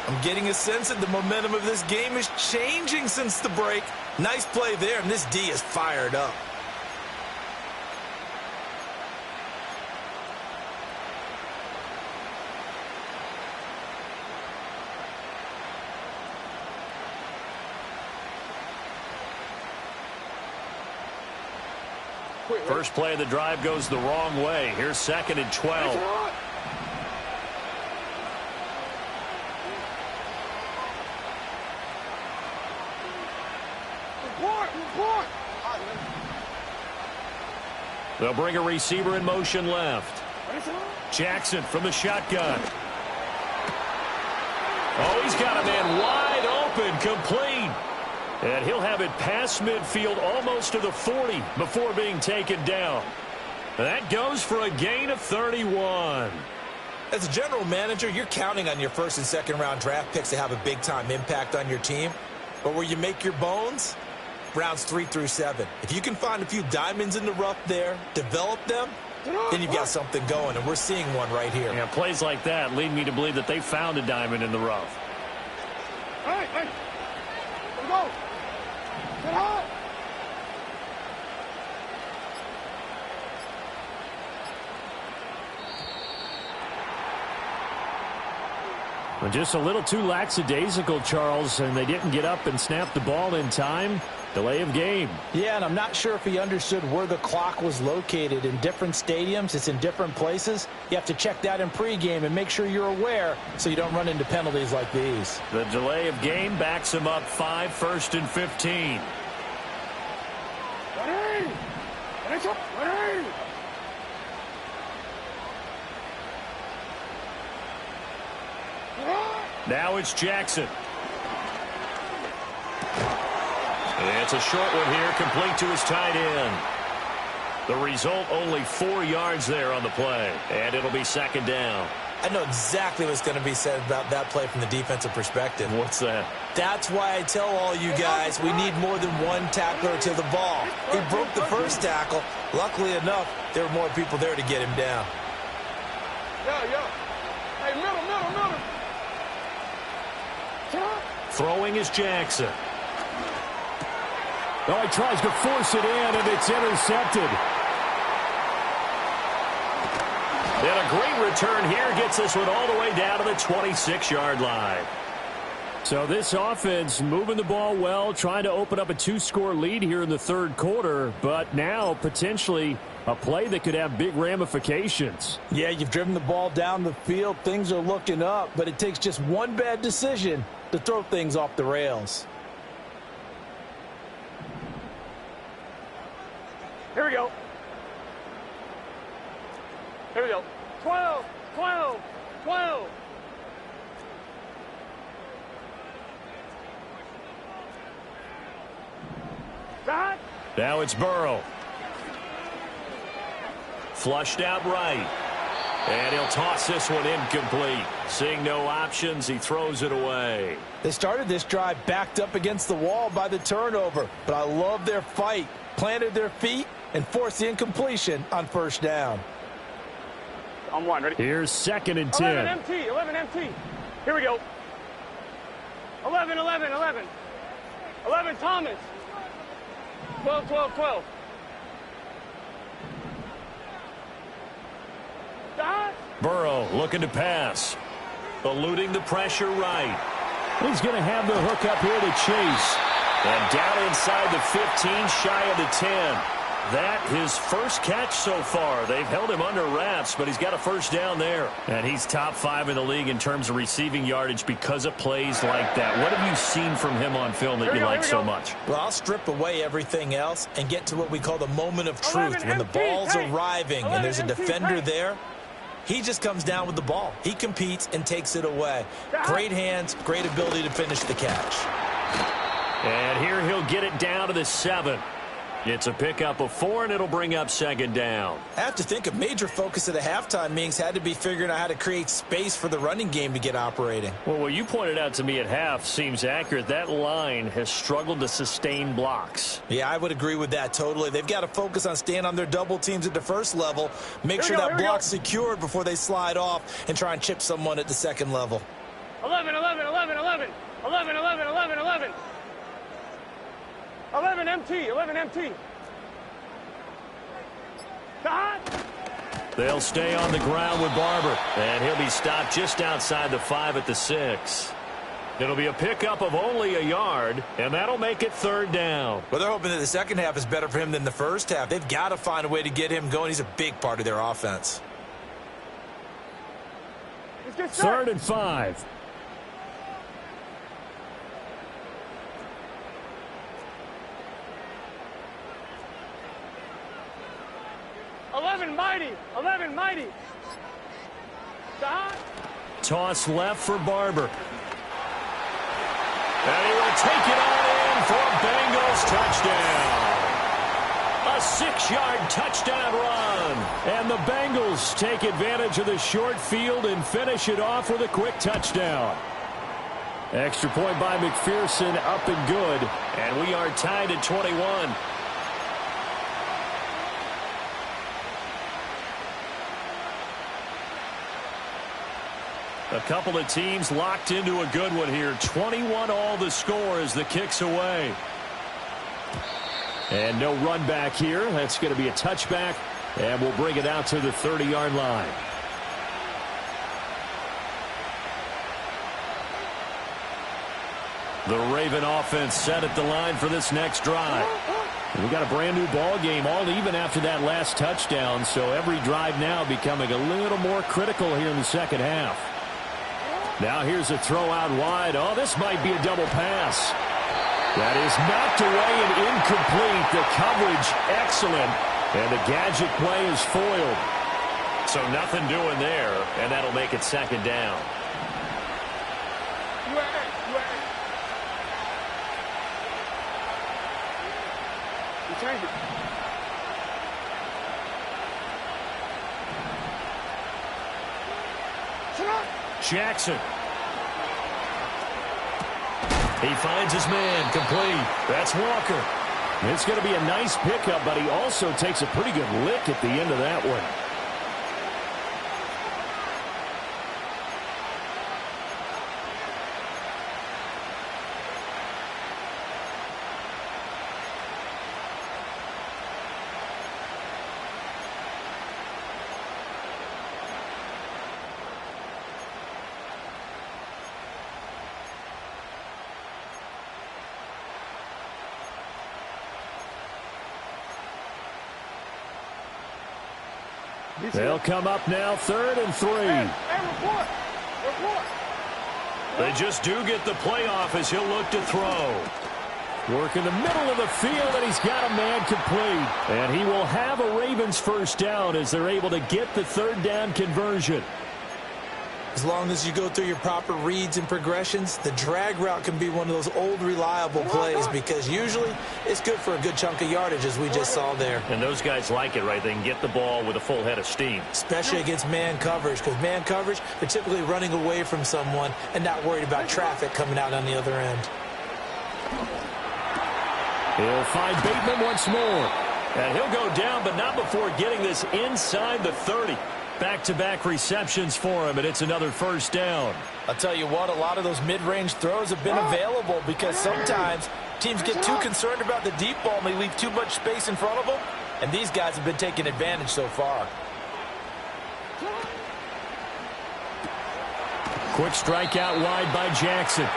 [SPEAKER 2] I'm getting a sense that the momentum of this game is changing since the break. Nice play there, and this D is fired up.
[SPEAKER 1] First play of the drive goes the wrong way. Here's 2nd and 12. They'll bring a receiver in motion left. Jackson from the shotgun. Oh, he's got a man wide open, complete. And he'll have it past midfield almost to the 40 before being taken down. That goes for a gain of 31.
[SPEAKER 2] As a general manager, you're counting on your first and second round draft picks to have a big-time impact on your team. But where you make your bones, rounds 3 through 7. If you can find a few diamonds in the rough there, develop them, then you've got something going, and we're seeing one right here.
[SPEAKER 1] Yeah, plays like that lead me to believe that they found a diamond in the rough.
[SPEAKER 3] Hey, let's go. Get hot.
[SPEAKER 1] Just a little too lackadaisical, Charles, and they didn't get up and snap the ball in time. Delay of game.
[SPEAKER 4] Yeah, and I'm not sure if he understood where the clock was located. In different stadiums, it's in different places. You have to check that in pregame and make sure you're aware so you don't run into penalties like these.
[SPEAKER 1] The delay of game backs him up 5, 1st and 15.
[SPEAKER 3] Ready. Ready.
[SPEAKER 1] Now it's Jackson. It's a short one here, complete to his tight end. The result, only 4 yards there on the play, and it'll be 2nd down.
[SPEAKER 2] I know exactly what's going to be said about that play from the defensive perspective.
[SPEAKER 1] What's that?
[SPEAKER 2] That's why I tell all you guys we need more than one tackler to the ball. He broke the first tackle. Luckily enough, there were more people there to get him down.
[SPEAKER 3] Yeah. Hey, middle.
[SPEAKER 1] Throwing is Jackson. Oh, he tries to force it in, and it's intercepted. And a great return here gets this one all the way down to the 26-yard line. So this offense moving the ball well, trying to open up a 2-score lead here in the third quarter, but now potentially a play that could have big ramifications.
[SPEAKER 4] Yeah, you've driven the ball down the field. Things are looking up, but it takes just one bad decision to throw things off the rails.
[SPEAKER 3] Here we go. 12.
[SPEAKER 1] Now it's Burrow. Flushed out right. And he'll toss this one incomplete. Seeing no options, he throws it away.
[SPEAKER 4] They started this drive backed up against the wall by the turnover, but I love their fight. Planted their feet and forced the incompletion on first down.
[SPEAKER 3] On one, ready?
[SPEAKER 1] Here's 2nd and 10.
[SPEAKER 3] 11 MT, 11 MT. Here we go. 11, 11, 11. 11 Thomas. 12, 12, 12.
[SPEAKER 1] Burrow looking to pass. Eluding the pressure right. He's going to have the hook up here to chase. And down inside the 15, shy of the 10. That his first catch so far. They've held him under wraps, but he's got a first down there. And he's top 5 in the league in terms of receiving yardage because of plays like that. What have you seen from him on film that you like so much?
[SPEAKER 2] Well, I'll strip away everything else and get to what we call the moment of truth. When the ball's arriving and there's a defender there, he just comes down with the ball. He competes and takes it away. Great hands, great ability to finish the catch.
[SPEAKER 1] And here he'll get it down to the 7. It's a pickup of 4, and it'll bring up 2nd down.
[SPEAKER 2] I have to think a major focus of the halftime meetings had to be figuring out how to create space for the running game to get operating.
[SPEAKER 1] Well, what you pointed out to me at half seems accurate. That line has struggled to sustain blocks.
[SPEAKER 2] Yeah, I would agree with that totally. They've got to focus on staying on their double teams at the first level, make sure that block's secured before they slide off and try and chip someone at the second level.
[SPEAKER 3] 11, 11, 11, 11. 11, 11, 11, 11. 11 MT, 11 MT.
[SPEAKER 1] They'll stay on the ground with Barber, and he'll be stopped just outside the 5 at the 6. It'll be a pickup of only a yard, and that'll make it 3rd down.
[SPEAKER 2] Well, they're hoping that the second half is better for him than the first half. They've got to find a way to get him going. He's a big part of their offense.
[SPEAKER 1] 3rd and 5.
[SPEAKER 3] 11 mighty, 11 mighty.
[SPEAKER 1] Toss left for Barber. And he will take it on in for a Bengals touchdown. A 6-yard touchdown run. And the Bengals take advantage of the short field and finish it off with a quick touchdown. Extra point by McPherson, up and good. And we are tied at 21. A couple of teams locked into a good one here. 21 all the score as the kick's away. And no run back here. That's going to be a touchback. And we'll bring it out to the 30-yard line. The Raven offense set at the line for this next drive. We got a brand new ball game, all even after that last touchdown. So every drive now becoming a little more critical here in the second half. Now here's a throw out wide. Oh, this might be a double pass. That is knocked away and incomplete. The coverage excellent. And the gadget play is foiled. So nothing doing there, and that'll make it 2nd down.
[SPEAKER 3] Change it.
[SPEAKER 1] Jackson. He finds his man, complete. That's Walker. It's going to be a nice pickup, but he also takes a pretty good lick at the end of that one. They'll come up now 3rd and 3.
[SPEAKER 3] Hey, report.
[SPEAKER 1] They just do get the playoff as he'll look to throw. Work in the middle of the field, and he's got a man complete. And he will have a Ravens first down as they're able to get the 3rd down conversion.
[SPEAKER 2] As long as you go through your proper reads and progressions, the drag route can be one of those old reliable plays because usually it's good for a good chunk of yardage, as we just saw there.
[SPEAKER 1] And those guys like it, right? They can get the ball with a full head of steam.
[SPEAKER 2] Especially against man coverage, because man coverage, they're typically running away from someone and not worried about traffic coming out on the other end.
[SPEAKER 1] He'll find Bateman once more. And he'll go down, but not before getting this inside the 30. Back-to-back receptions for him, and it's another first down.
[SPEAKER 4] I'll tell you what, a lot of those mid-range throws have been available because sometimes teams get too concerned about the deep ball and they leave too much space in front of them, and these guys have been taking advantage so far.
[SPEAKER 1] Quick strike out wide by Jackson.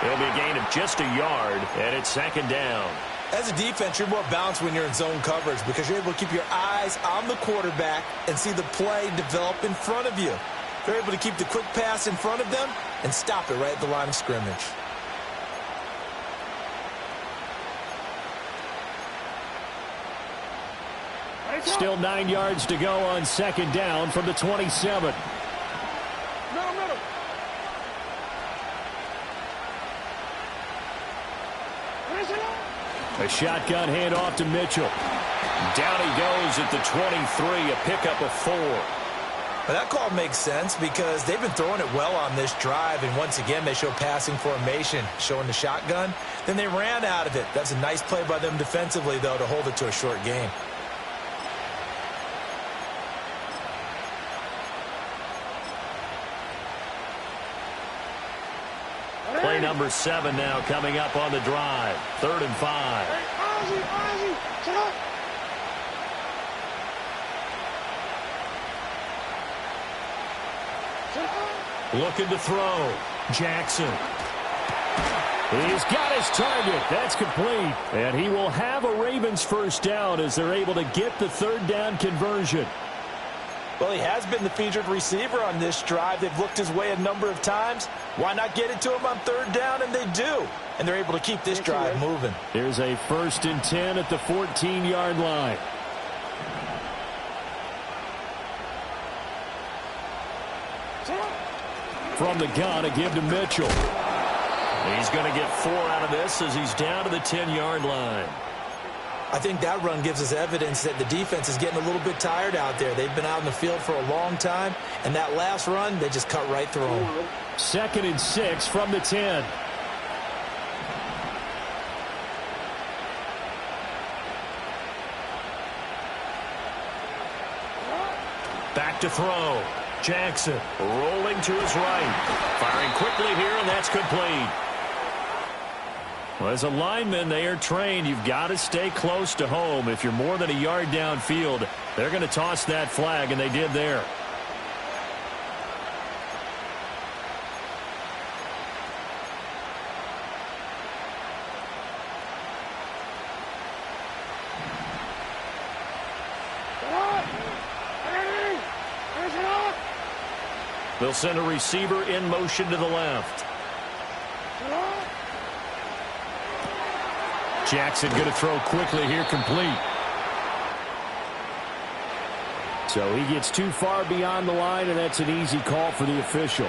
[SPEAKER 1] It'll be a gain of just a yard, and it's second down.
[SPEAKER 2] As a defense, you're more balanced when you're in zone coverage because you're able to keep your eyes on the quarterback and see the play develop in front of you. They're able to keep the quick pass in front of them and stop it right at the line of scrimmage.
[SPEAKER 1] Still 9 yards to go on second down from the 27.
[SPEAKER 3] Middle.
[SPEAKER 1] A shotgun handoff to Mitchell. Down he goes at the 23, a pickup of 4.
[SPEAKER 2] But that call makes sense because they've been throwing it well on this drive, and once again they show passing formation, showing the shotgun. Then they ran out of it. That's a nice play by them defensively, though, to hold it to a short gain.
[SPEAKER 1] Play number 7 now coming up on the drive. 3rd and 5. Looking to throw. Jackson. He's got his target. That's complete. And he will have a Ravens first down as they're able to get the 3rd down conversion.
[SPEAKER 4] Well, he has been the featured receiver on this drive. They've looked his way a number of times. Why not get it to him on 3rd down? And they do. And they're able to keep this drive moving.
[SPEAKER 1] Here's a 1st and 10 at the 14-yard line. From the gun, a give to Mitchell. He's going to get 4 out of this as he's down to the 10-yard line.
[SPEAKER 2] I think that run gives us evidence that the defense is getting a little bit tired out there. They've been out in the field for a long time, and that last run, they just cut right through them.
[SPEAKER 1] 2nd and 6 from the 10. Back to throw. Jackson rolling to his right. Firing quickly here, and that's complete. Well, as a lineman, they are trained. You've got to stay close to home. If you're more than a yard downfield, they're going to toss that flag, and they did there. They'll send a receiver in motion to the left. Jackson going to throw quickly here, complete. So he gets too far beyond the line, and that's an easy call for the official.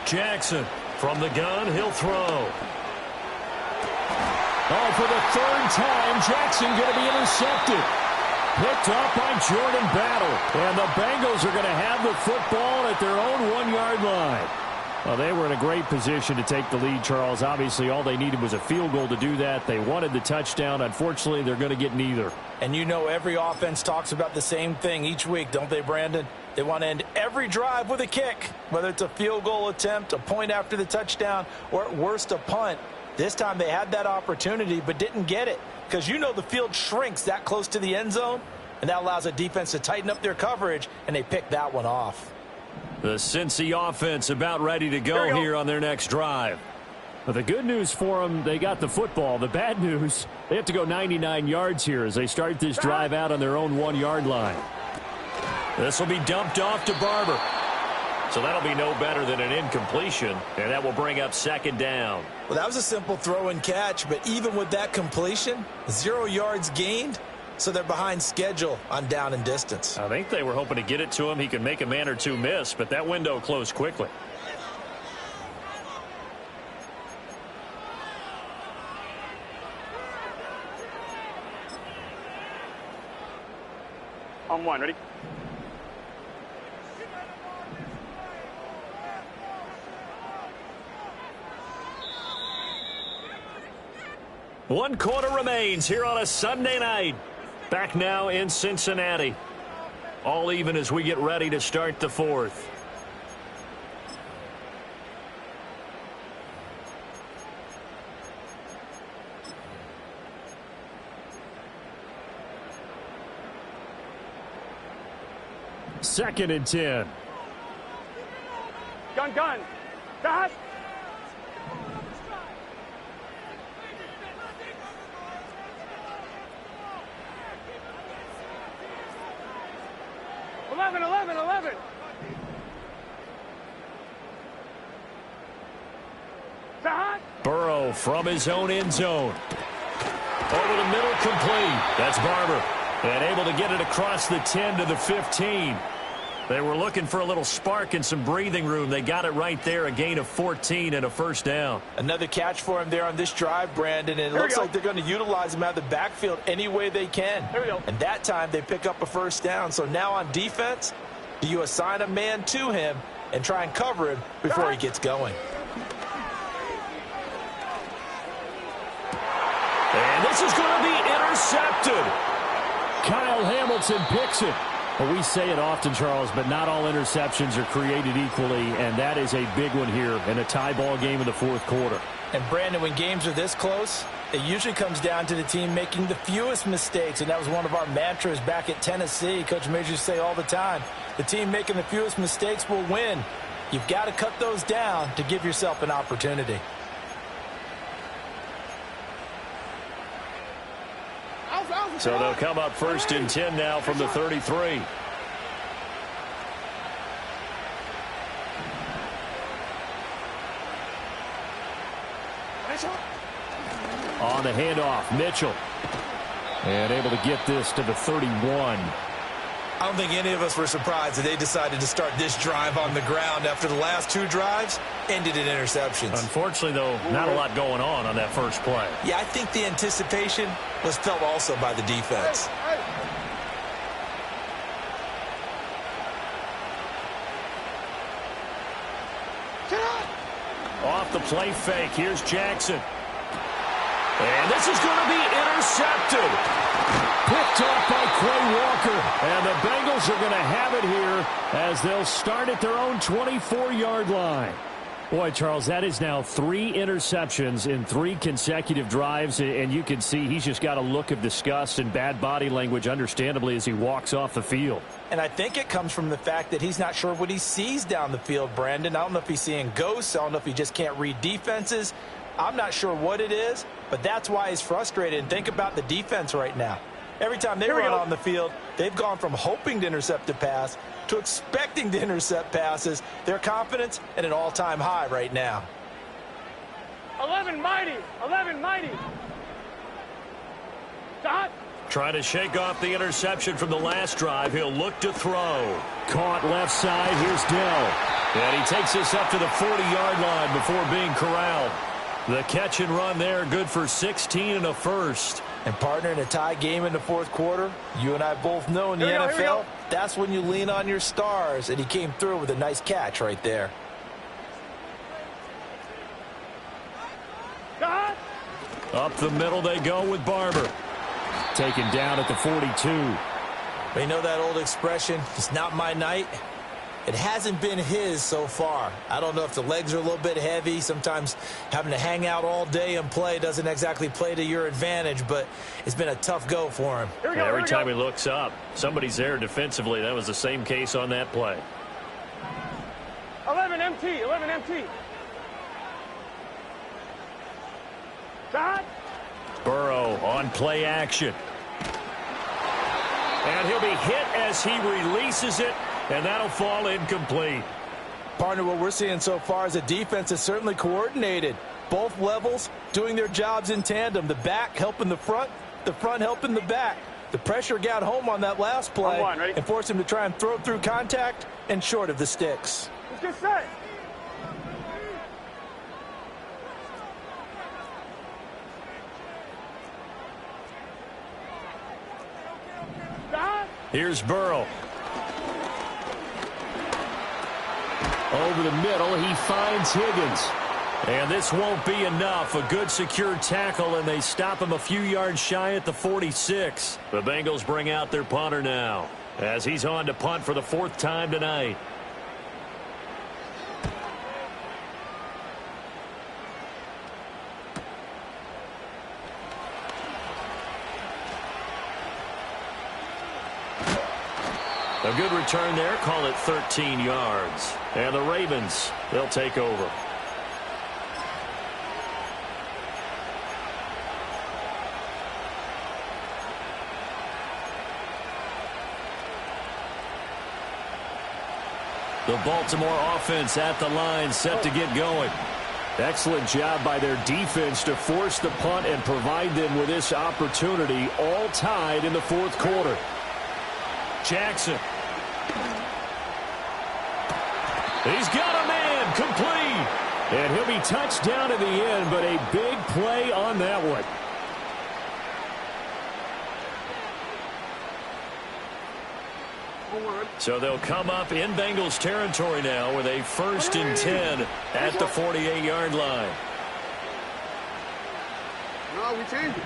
[SPEAKER 1] Jackson from the gun, he'll throw. Oh, for the 3rd time, Jackson going to be intercepted. Picked up by Jordan Battle. And the Bengals are going to have the football at their own 1-yard line. Well, they were in a great position to take the lead, Charles. Obviously, all they needed was a field goal to do that. They wanted the touchdown. Unfortunately, they're going to get neither.
[SPEAKER 4] And you know every offense talks about the same thing each week, don't they, Brandon? They want to end every drive with a kick, whether it's a field goal attempt, a point after the touchdown, or at worst a punt. This time they had that opportunity but didn't get it because you know the field shrinks that close to the end zone, and that allows a defense to tighten up their coverage, and they pick that one off.
[SPEAKER 1] The Cincy offense about ready to go here on their next drive. But the good news for them, they got the football. The bad news, they have to go 99 yards here as they start this drive out on their own 1-yard line. This will be dumped off to Barber. So that'll be no better than an incompletion, and that will bring up 2nd down.
[SPEAKER 2] Well, that was a simple throw and catch, but even with that completion, 0 yards gained, so they're behind schedule on down and distance.
[SPEAKER 1] I think they were hoping to get it to him. He could make a man or two miss, but that window closed quickly.
[SPEAKER 3] On 1, ready?
[SPEAKER 1] One quarter remains here on a Sunday night. Back now in Cincinnati. All even as we get ready to start the 4th. Second and 10.
[SPEAKER 3] Gun. Dot. Eleven. Dot.
[SPEAKER 1] Burrow from his own end zone. Over the middle, complete. That's Barber. And able to get it across the 10 to the 15. They were looking for a little spark and some breathing room. They got it right there, a gain of 14 and a 1st down.
[SPEAKER 4] Another catch for him there on this drive, Brandon, and it looks like they're going to utilize him out of the backfield any way they can.
[SPEAKER 3] Here we go.
[SPEAKER 4] And that time they pick up a 1st down. So now on defense, do you assign a man to him and try and cover him before he gets going?
[SPEAKER 1] And this is going to be intercepted. Kyle Hamilton picks it. Well, we say it often, Charles, but not all interceptions are created equally, and that is a big one here in a tie ball game in the 4th quarter.
[SPEAKER 4] And, Brandon, when games are this close, it usually comes down to the team making the fewest mistakes, and that was one of our mantras back at Tennessee. Coach Majors used to say all the time, the team making the fewest mistakes will win. You've got to cut those down to give yourself an opportunity.
[SPEAKER 1] So they'll come up 1st and 10 now from the 33. On the handoff, Mitchell. And able to get this to the 31.
[SPEAKER 2] I don't think any of us were surprised that they decided to start this drive on the ground after the last 2 drives ended in interceptions.
[SPEAKER 1] Unfortunately, though, not a lot going on that first play.
[SPEAKER 2] Yeah, I think the anticipation was felt also by the defense.
[SPEAKER 1] Off the play fake, here's Jackson. And this is going to be intercepted. Picked off by Quay Walker. And the Bengals are going to have it here as they'll start at their own 24-yard line. Boy, Charles, that is now 3 interceptions in 3 consecutive drives, and you can see he's just got a look of disgust and bad body language, understandably, as he walks off the field.
[SPEAKER 4] And I think it comes from the fact that he's not sure what he sees down the field, Brandon. I don't know if he's seeing ghosts. I don't know if he just can't read defenses. I'm not sure what it is, but that's why he's frustrated. And think about the defense right now. Every time they run on the field, they've gone from hoping to intercept a pass to expecting to intercept passes. Their confidence at an all-time high right now.
[SPEAKER 3] 11 mighty. Dot.
[SPEAKER 1] Trying to shake off the interception from the last drive. He'll look to throw. Caught left side. Here's Dell. And he takes this up to the 40-yard line before being corralled. The catch and run there, good for 16 and a 1st.
[SPEAKER 4] And, partner, in a tie game in the 4th quarter, you and I both know in the NFL, that's when you lean on your stars. And he came through with a nice catch right there.
[SPEAKER 3] Dot.
[SPEAKER 1] Up the middle they go with Barber. Taken down at the 42.
[SPEAKER 2] You know that old expression, it's not my night? It hasn't been his so far. I don't know if the legs are a little bit heavy. Sometimes having to hang out all day and play doesn't exactly play to your advantage, but it's been a tough go for him.
[SPEAKER 1] Every time he looks up, somebody's there defensively. That was the same case on that play.
[SPEAKER 3] MT, 11 MT. Shot.
[SPEAKER 1] Burrow on play action. And he'll be hit as he releases it, and that'll fall incomplete.
[SPEAKER 4] Partner, what we're seeing so far is the defense is certainly coordinated. Both levels doing their jobs in tandem. The back helping the front helping the back. The pressure got home on that last play and forced him to try and throw through contact and short of the sticks.
[SPEAKER 3] Let's get set.
[SPEAKER 1] Here's Burrow. Over the middle, he finds Higgins. And this won't be enough. A good secure tackle, and they stop him a few yards shy at the 46. The Bengals bring out their punter now, as he's on to punt for the 4th time tonight. A good return there. Call it 13 yards. And the Ravens, they'll take over. The Baltimore offense at the line, set to get going. Excellent job by their defense to force the punt and provide them with this opportunity, all tied in the 4th quarter. Jackson. He's got a man, complete. And he'll be touched down in the end, but a big play on that one. So they'll come up in Bengals territory now with a 1st and 10 at the 48-yard line.
[SPEAKER 3] No, we changed it.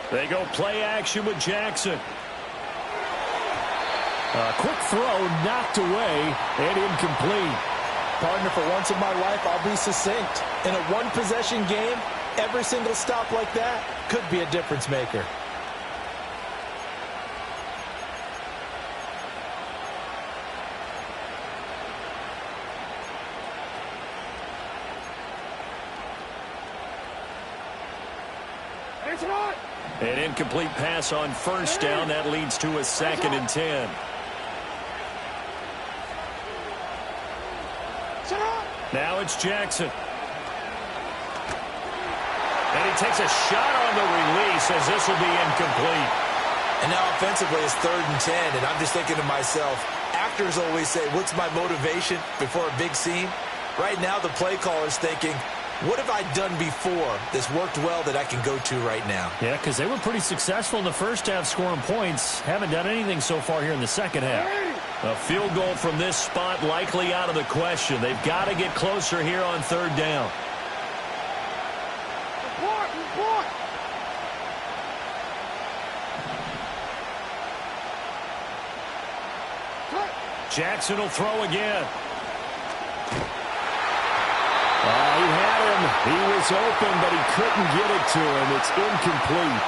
[SPEAKER 1] They go play action with Jackson. A quick throw knocked away and incomplete.
[SPEAKER 4] Partner, for once in my life, I'll be succinct. In a one-possession game, every single stop like that could be a difference maker.
[SPEAKER 1] An incomplete pass on 1st down. That leads to a 2nd and 10. Now it's Jackson. And he takes a shot on the release as this will be incomplete.
[SPEAKER 2] And now offensively it's 3rd and 10, and I'm just thinking to myself, actors always say, what's my motivation before a big scene? Right now the play caller's thinking, what have I done before that's worked well that I can go to right now?
[SPEAKER 1] Yeah, because they were pretty successful in the first half scoring points. Haven't done anything so far here in the second half. A field goal from this spot likely out of the question. They've got to get closer here on 3rd down. Jackson will throw again. He had him. He was open, but he couldn't get it to him. It's incomplete.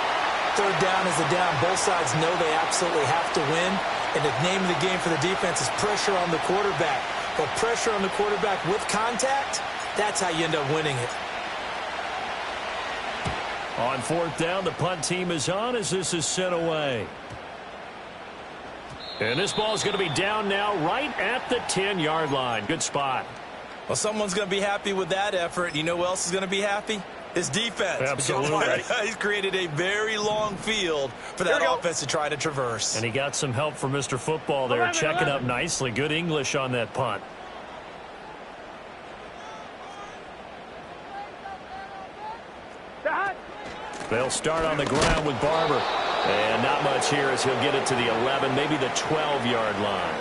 [SPEAKER 2] 3rd down is a down. Both sides know they absolutely have to win. And the name of the game for the defense is pressure on the quarterback. But pressure on the quarterback with contact, that's how you end up winning it.
[SPEAKER 1] On 4th down, the punt team is on as this is sent away. And this ball is going to be down now right at the 10-yard line. Good spot.
[SPEAKER 2] Well, someone's going to be happy with that effort. You know who else is going to be happy? His defense.
[SPEAKER 1] Absolutely.
[SPEAKER 2] He's created a very long field for that offense to try to traverse.
[SPEAKER 1] And he got some help from Mr. Football there, checking up nicely. Good English on that punt. They'll start on the ground with Barber. And not much here as he'll get it to the 11, maybe the 12-yard line.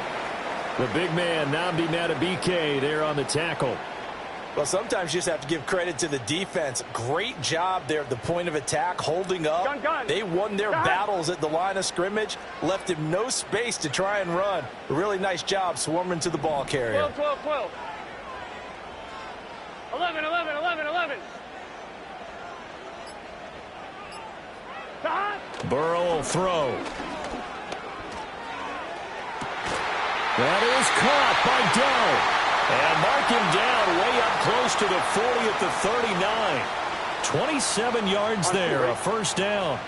[SPEAKER 1] The big man, Nnamdi Madubuike, there on the tackle.
[SPEAKER 4] Well, sometimes you just have to give credit to the defense. Great job there at the point of attack, holding up. They won their battles at the line of scrimmage, left him no space to try and run. A really nice job swarming to the ball carrier.
[SPEAKER 3] 12, 12, 12. 11, 11, 11, 11.
[SPEAKER 1] Burrow will throw. That is caught by Dell. And mark him down way up close to the 40 at the 39. 27 yards there, a first down.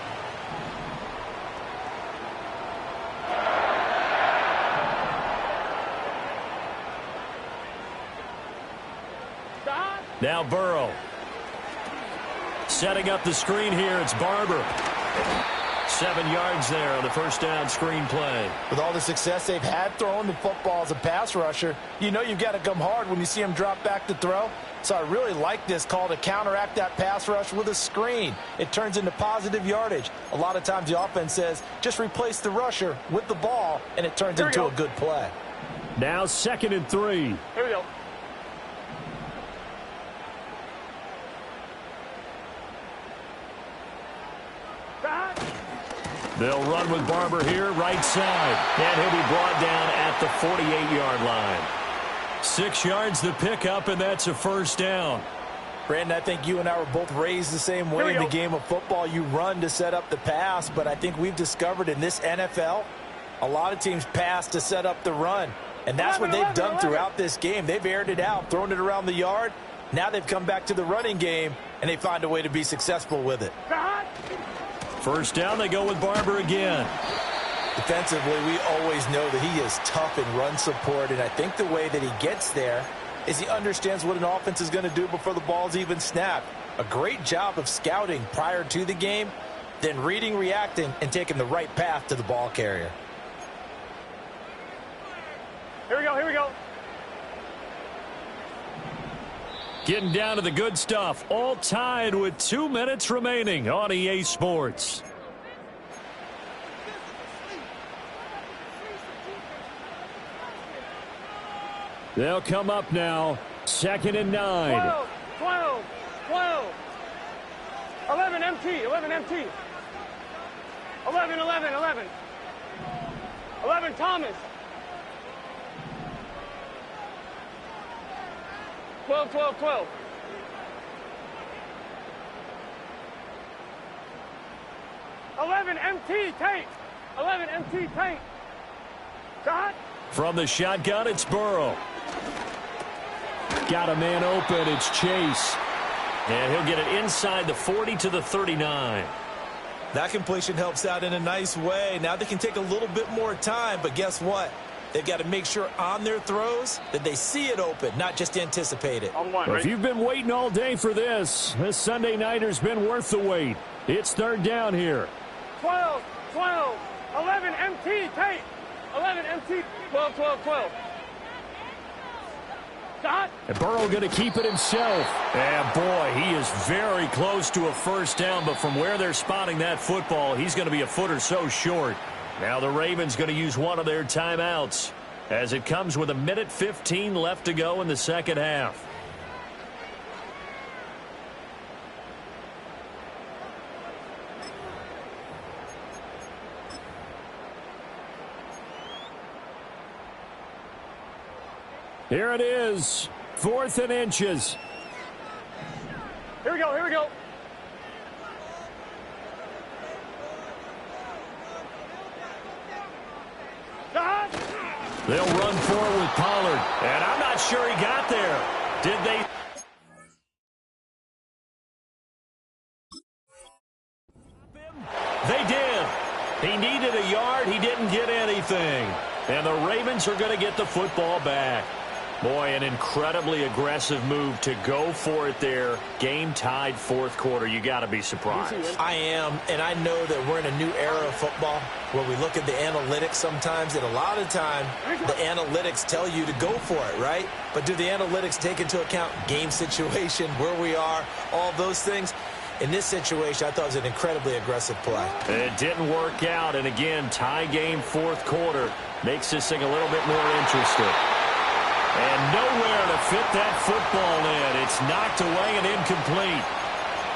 [SPEAKER 1] Now Burrow. Setting up the screen here, it's Barber. 7 yards there on the first down screen play.
[SPEAKER 4] With all the success they've had throwing the football as a pass rusher, you know you've got to come hard when you see him drop back to throw. So I really like this call to counteract that pass rush with a screen. It turns into positive yardage. A lot of times the offense says, just replace the rusher with the ball, and it turns into a good play.
[SPEAKER 1] Now 2nd and 3.
[SPEAKER 3] Here we go.
[SPEAKER 1] They'll run with Barber here, right side. And he'll be brought down at the 48-yard line. 6 yards the pickup, and that's a first down.
[SPEAKER 4] Brandon, I think you and I were both raised the same way in the game of football. You run to set up the pass, but I think we've discovered in this NFL, a lot of teams pass to set up the run. And that's what they've done throughout this game. They've aired it out, thrown it around the yard. Now they've come back to the running game, and they find a way to be successful with it.
[SPEAKER 1] First down, they go with Barber again.
[SPEAKER 4] Defensively, we always know that he is tough in run support, and I think the way that he gets there is he understands what an offense is going to do before the ball's even snapped. A great job of scouting prior to the game, then reading, reacting, and taking the right path to the ball carrier.
[SPEAKER 3] Here we go, here we go.
[SPEAKER 1] Getting down to the good stuff. All tied with 2 minutes remaining on EA Sports. They'll come up now. 2nd and 9.
[SPEAKER 3] 12, 12, 12. 11 MT, 11 MT. 11, 11, 11. 11 Thomas. 12, 12, 12. 11 MT tank. 11 MT tank. Shot.
[SPEAKER 1] From the shotgun, it's Burrow. Got a man open. It's Chase. And he'll get it inside the 40 to the 39.
[SPEAKER 2] That completion helps out in a nice way. Now they can take a little bit more time, but guess what? They've got to make sure on their throws that they see it open, not just anticipate it.
[SPEAKER 1] Well, if you've been waiting all day for this Sunday nighter's been worth the wait. It's 3rd down here.
[SPEAKER 3] 12, 12, 11 MT tape. 11 MT, 12, 12, 12. Shot.
[SPEAKER 1] And Burrow going to keep it himself. And boy, he is very close to a first down, but from where they're spotting that football, he's going to be a foot or so short. Now the Ravens going to use one of their timeouts as it comes with 1:15 left to go in the second half. Here it is, 4th and inches.
[SPEAKER 3] Here we go, here we go.
[SPEAKER 1] They'll run forward with Pollard. And I'm not sure he got there. Did they? They did. He needed a yard. He didn't get anything. And the Ravens are going to get the football back. Boy, an incredibly aggressive move to go for it there. Game tied 4th quarter. You got to be surprised.
[SPEAKER 2] I am, and I know that we're in a new era of football where we look at the analytics sometimes, and a lot of time the analytics tell you to go for it, right? But do the analytics take into account game situation, where we are, all those things? In this situation, I thought it was an incredibly aggressive play.
[SPEAKER 1] It didn't work out, and again, tie game 4th quarter makes this thing a little bit more interesting. And nowhere to fit that football in. It's knocked away and incomplete.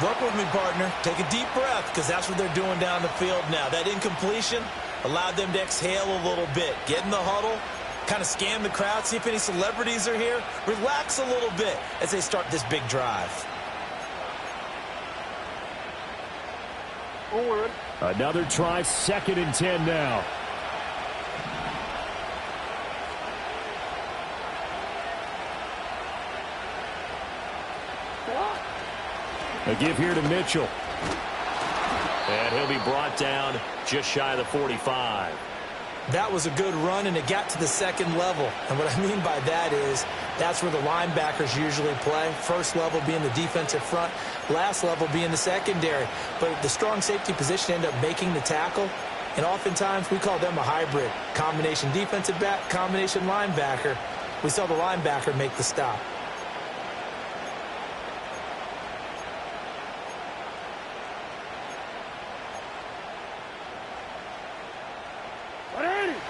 [SPEAKER 2] Work with me, partner. Take a deep breath, because that's what they're doing down the field now. That incompletion allowed them to exhale a little bit. Get in the huddle, kind of scan the crowd, see if any celebrities are here. Relax a little bit as they start this big drive.
[SPEAKER 3] Forward.
[SPEAKER 1] Another try, 2nd and 10 now. A give here to Mitchell. And he'll be brought down just shy of the 45.
[SPEAKER 4] That was a good run, and it got to the second level. And what I mean by that is that's where the linebackers usually play. First level being the defensive front, last level being the secondary. But the strong safety position ended up making the tackle, and oftentimes we call them a hybrid. Combination defensive back, combination linebacker. We saw the linebacker make the stop.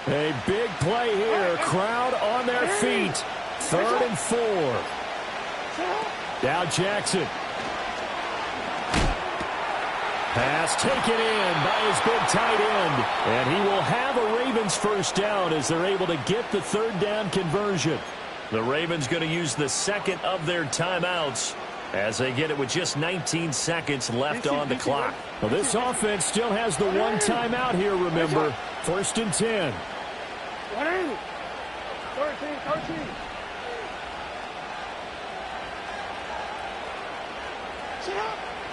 [SPEAKER 1] A big play here. Crowd on their feet. 3rd and 4. Now Jackson. Pass taken in by his big tight end. And he will have a Ravens first down as they're able to get the 3rd down conversion. The Ravens going to use the second of their timeouts as they get it with just 19 seconds left on the clock. Well, this offense still has the one timeout here, remember. 1st and 10.
[SPEAKER 3] 13.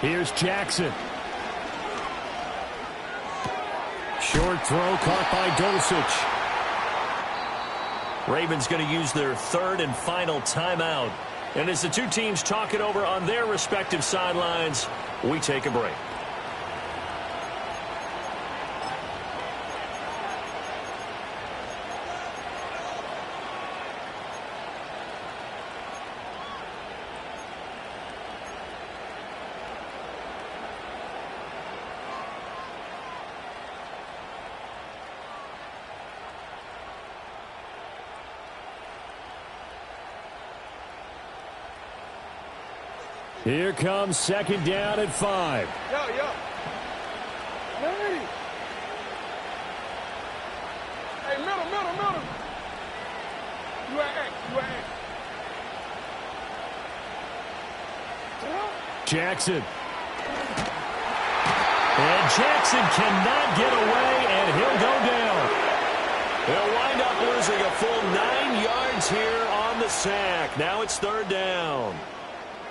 [SPEAKER 1] Here's Jackson. Short throw caught by Dulcich. Ravens going to use their 3rd and final timeout. And as the two teams talk it over on their respective sidelines, we take a break. Here comes 2nd down at 5.
[SPEAKER 3] Yo. Hey. Hey, middle. You at X.
[SPEAKER 1] Jackson. And Jackson cannot get away, and he'll go down. They'll wind up losing a full 9 yards here on the sack. Now it's 3rd down.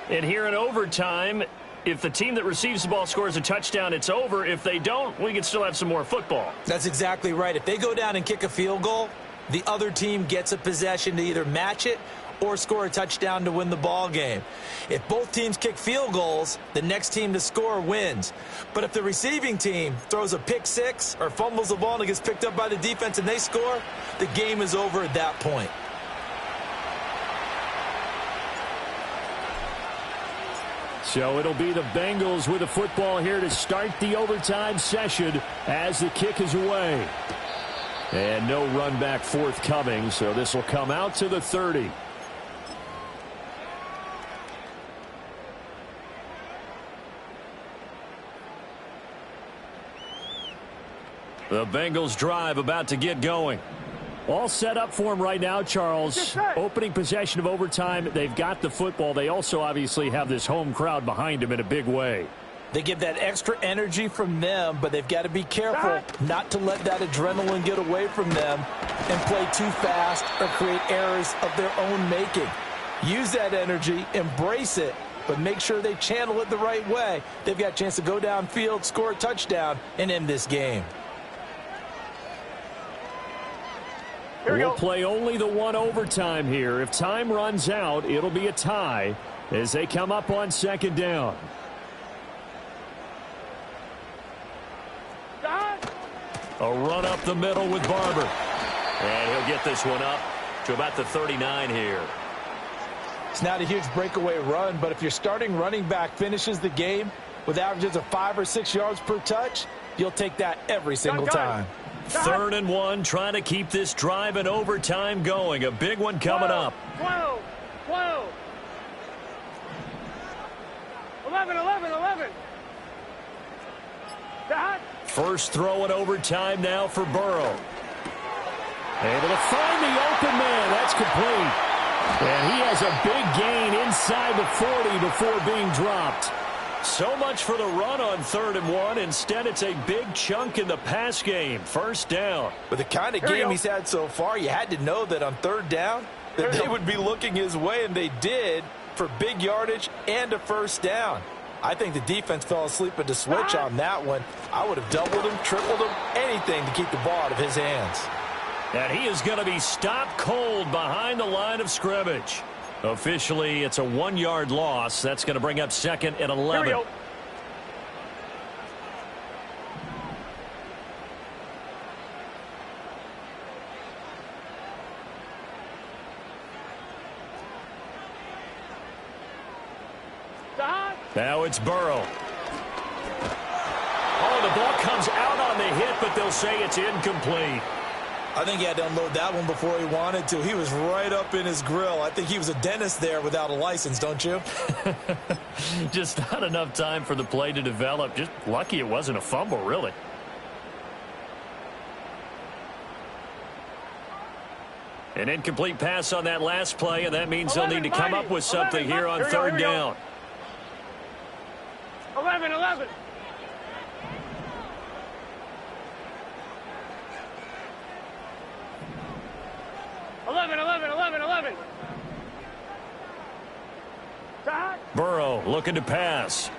[SPEAKER 1] And here in overtime, if the team that receives the ball scores a touchdown, it's over. If they don't, we can still have some more football.
[SPEAKER 4] That's exactly right. If they go down and kick a field goal, the other team gets a possession to either match it or score a touchdown to win the ball game. If both teams kick field goals, the next team to score wins. But if the receiving team throws a pick six or fumbles the ball and it gets picked up by the defense and they score, the game is over at that point.
[SPEAKER 1] So it'll be the Bengals with the football here to start the overtime session as the kick is away. And no run back forthcoming, so this will come out to the 30. The Bengals drive about to get going. All set up for them right now, Charles. Opening possession of overtime. They've got the football. They also obviously have this home crowd behind them in a big way.
[SPEAKER 4] They get that extra energy from them, but they've got to be careful not to let that adrenaline get away from them and play too fast or create errors of their own making. Use that energy, embrace it, but make sure they channel it the right way. They've got a chance to go downfield, score a touchdown, and end this game.
[SPEAKER 1] We'll play only the one overtime here. If time runs out, it'll be a tie as they come up on 2nd down. A run up the middle with Barber. And he'll get this one up to about the 39 here.
[SPEAKER 4] It's not a huge breakaway run, but if your starting running back finishes the game with averages of 5 or 6 yards per touch, you'll take that every single time.
[SPEAKER 1] 3rd and 1, trying to keep this drive in overtime going. A big one coming up.
[SPEAKER 3] 12. 11.
[SPEAKER 1] First throw in overtime now for Burrow. Able to find the open man. That's complete. And he has a big gain inside the 40 before being dropped. So much for the run on 3rd and 1. Instead, it's a big chunk in the pass game. First down.
[SPEAKER 4] With the kind of game he's had so far, you had to know that on 3rd down that they would be looking his way, and they did. for big yardage and a first down. I think the defense fell asleep at the switch on that one. I would have doubled him, tripled him, anything to keep the ball out of his hands.
[SPEAKER 1] And he is going to be stopped cold behind the line of scrimmage. Officially, it's a 1-yard loss. That's going to bring up 2nd and 11.
[SPEAKER 3] Here we go.
[SPEAKER 1] Now it's Burrow. Oh, the ball comes out on the hit, but they'll say it's incomplete.
[SPEAKER 2] I think he had to unload that one before he wanted to. He was right up in his grill. I think he was a dentist there without a license, don't you?
[SPEAKER 1] Just not enough time for the play to develop. Just lucky it wasn't a fumble, really. An incomplete pass on that last play, and that means they'll need to come up with something here on 3rd down.
[SPEAKER 3] 11. 11.
[SPEAKER 1] Burrow looking to pass.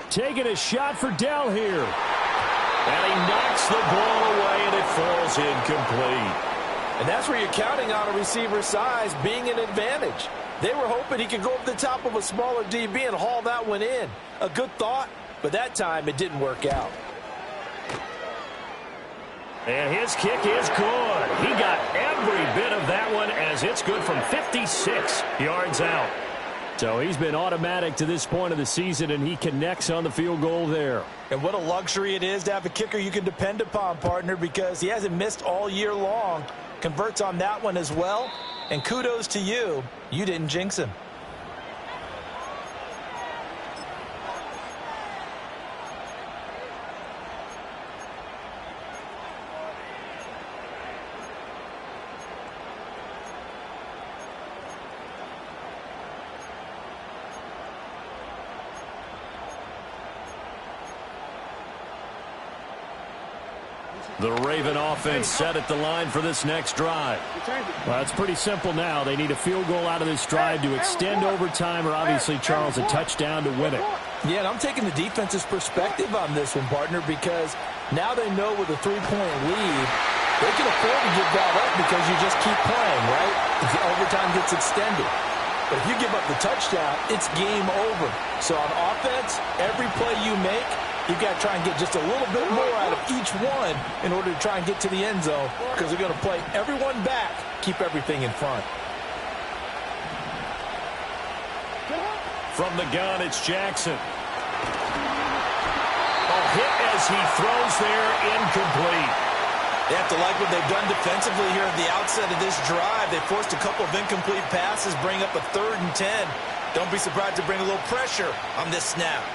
[SPEAKER 1] Taking a shot for Dell here. And he knocks the ball away, and it falls incomplete.
[SPEAKER 4] And that's where you're counting on a receiver's size being an advantage. They were hoping he could go over the top of a smaller DB and haul that one in. A good thought, but that time it didn't work out.
[SPEAKER 1] And his kick is good. He got every bit of that one as it's good from 56 yards out. So he's been automatic to this point of the season, and he connects on the field goal there.
[SPEAKER 4] And what a luxury it is to have a kicker you can depend upon, partner, because he hasn't missed all year long. Converts on that one as well. And kudos to you. You didn't jinx him.
[SPEAKER 1] The Raven offense set at the line for this next drive. Well, it's pretty simple now. They need a field goal out of this drive to extend overtime, or obviously, Charles, a touchdown to win it.
[SPEAKER 4] Yeah, and I'm taking the defense's perspective on this one, partner, because now they know with a 3-point lead, they can afford to give that up because you just keep playing, right? If the overtime gets extended. But if you give up the touchdown, it's game over. So on offense, every play you make, you've got to try and get just a little bit more out of each one in order to try and get to the end zone, because they're going to play everyone back, keep everything in front.
[SPEAKER 1] From the gun, it's Jackson. A hit as he throws there, incomplete.
[SPEAKER 2] They have to like what they've done defensively here at the outset of this drive. They forced a couple of incomplete passes, bring up a 3rd and 10. Don't be surprised to bring a little pressure on this snap.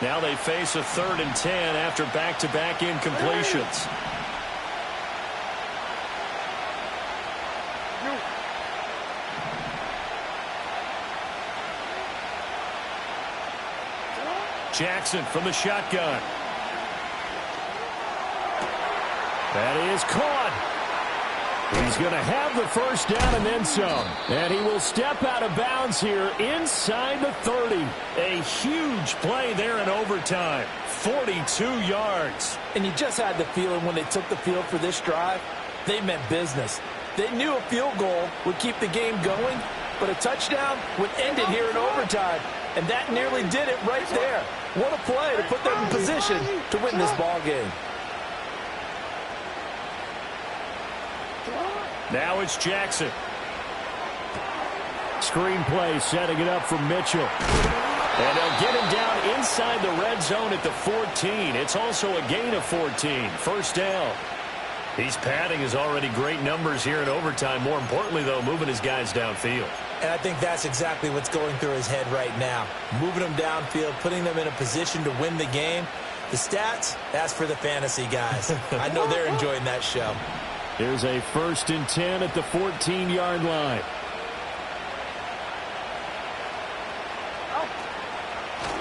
[SPEAKER 1] Now they face a 3rd and 10 after back-to-back incompletions. Jackson from the shotgun. That is caught. He's going to have the first down and then some. And he will step out of bounds here inside the 30. A huge play there in overtime. 42 yards.
[SPEAKER 4] And you just had the feeling when they took the field for this drive, they meant business. They knew a field goal would keep the game going, but a touchdown would end it here in overtime. And that nearly did it right there. What a play to put them in position to win this ball game.
[SPEAKER 1] Now it's Jackson. Screen play setting it up for Mitchell. And they'll get him down inside the red zone at the 14. It's also a gain of 14. First down. He's padding his already great numbers here in overtime. More importantly, though, moving his guys downfield.
[SPEAKER 2] And I think that's exactly what's going through his head right now. Moving them downfield, putting them in a position to win the game. The stats, that's for the fantasy guys. I know they're enjoying that show.
[SPEAKER 1] Here's a 1st and 10 at the 14-yard line.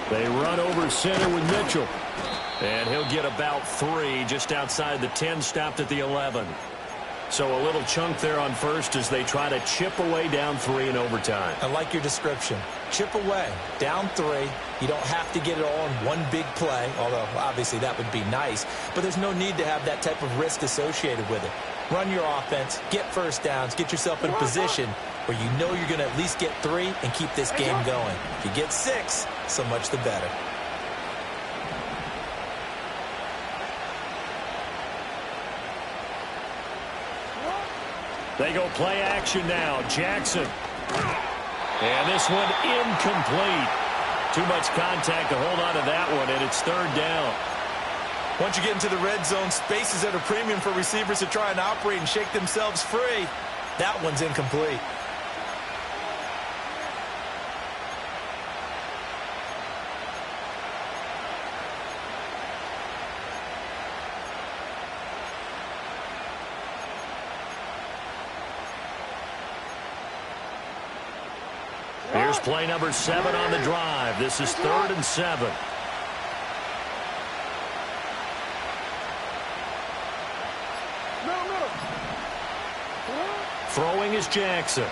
[SPEAKER 1] They run over center with Mitchell. And he'll get about 3 just outside the 10, stopped at the 11. So a little chunk there on first as they try to chip away down 3 in overtime.
[SPEAKER 4] I like your description. Chip away, down 3. You don't have to get it all in one big play, although obviously that would be nice. But there's no need to have that type of risk associated with it. Run your offense, get first downs, get yourself in a position where you know you're going to at least get 3 and keep this game going. If you get 6, so much the better.
[SPEAKER 1] They go play action now. Jackson. And this one incomplete. Too much contact to hold on to that one, and it's 3rd down.
[SPEAKER 2] Once you get into the red zone, space is at a premium for receivers to try and operate and shake themselves free. That one's incomplete.
[SPEAKER 1] Here's play number 7 on the drive. This is 3rd and 7. Throwing is Jackson.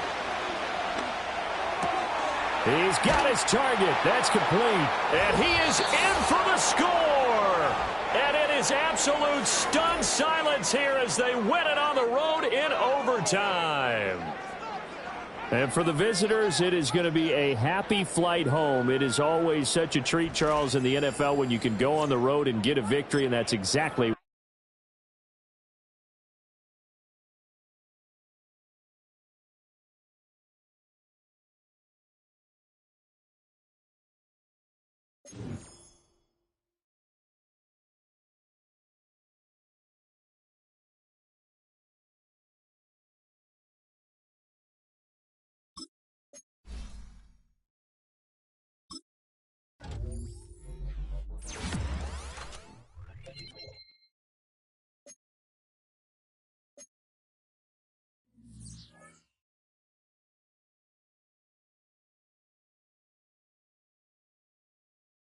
[SPEAKER 1] He's got his target. That's complete. And he is in for the score. And it is absolute stunned silence here as they win it on the road in overtime. And for the visitors, it is going to be a happy flight home. It is always such a treat, Charles, in the NFL when you can go on the road and get a victory, and that's exactly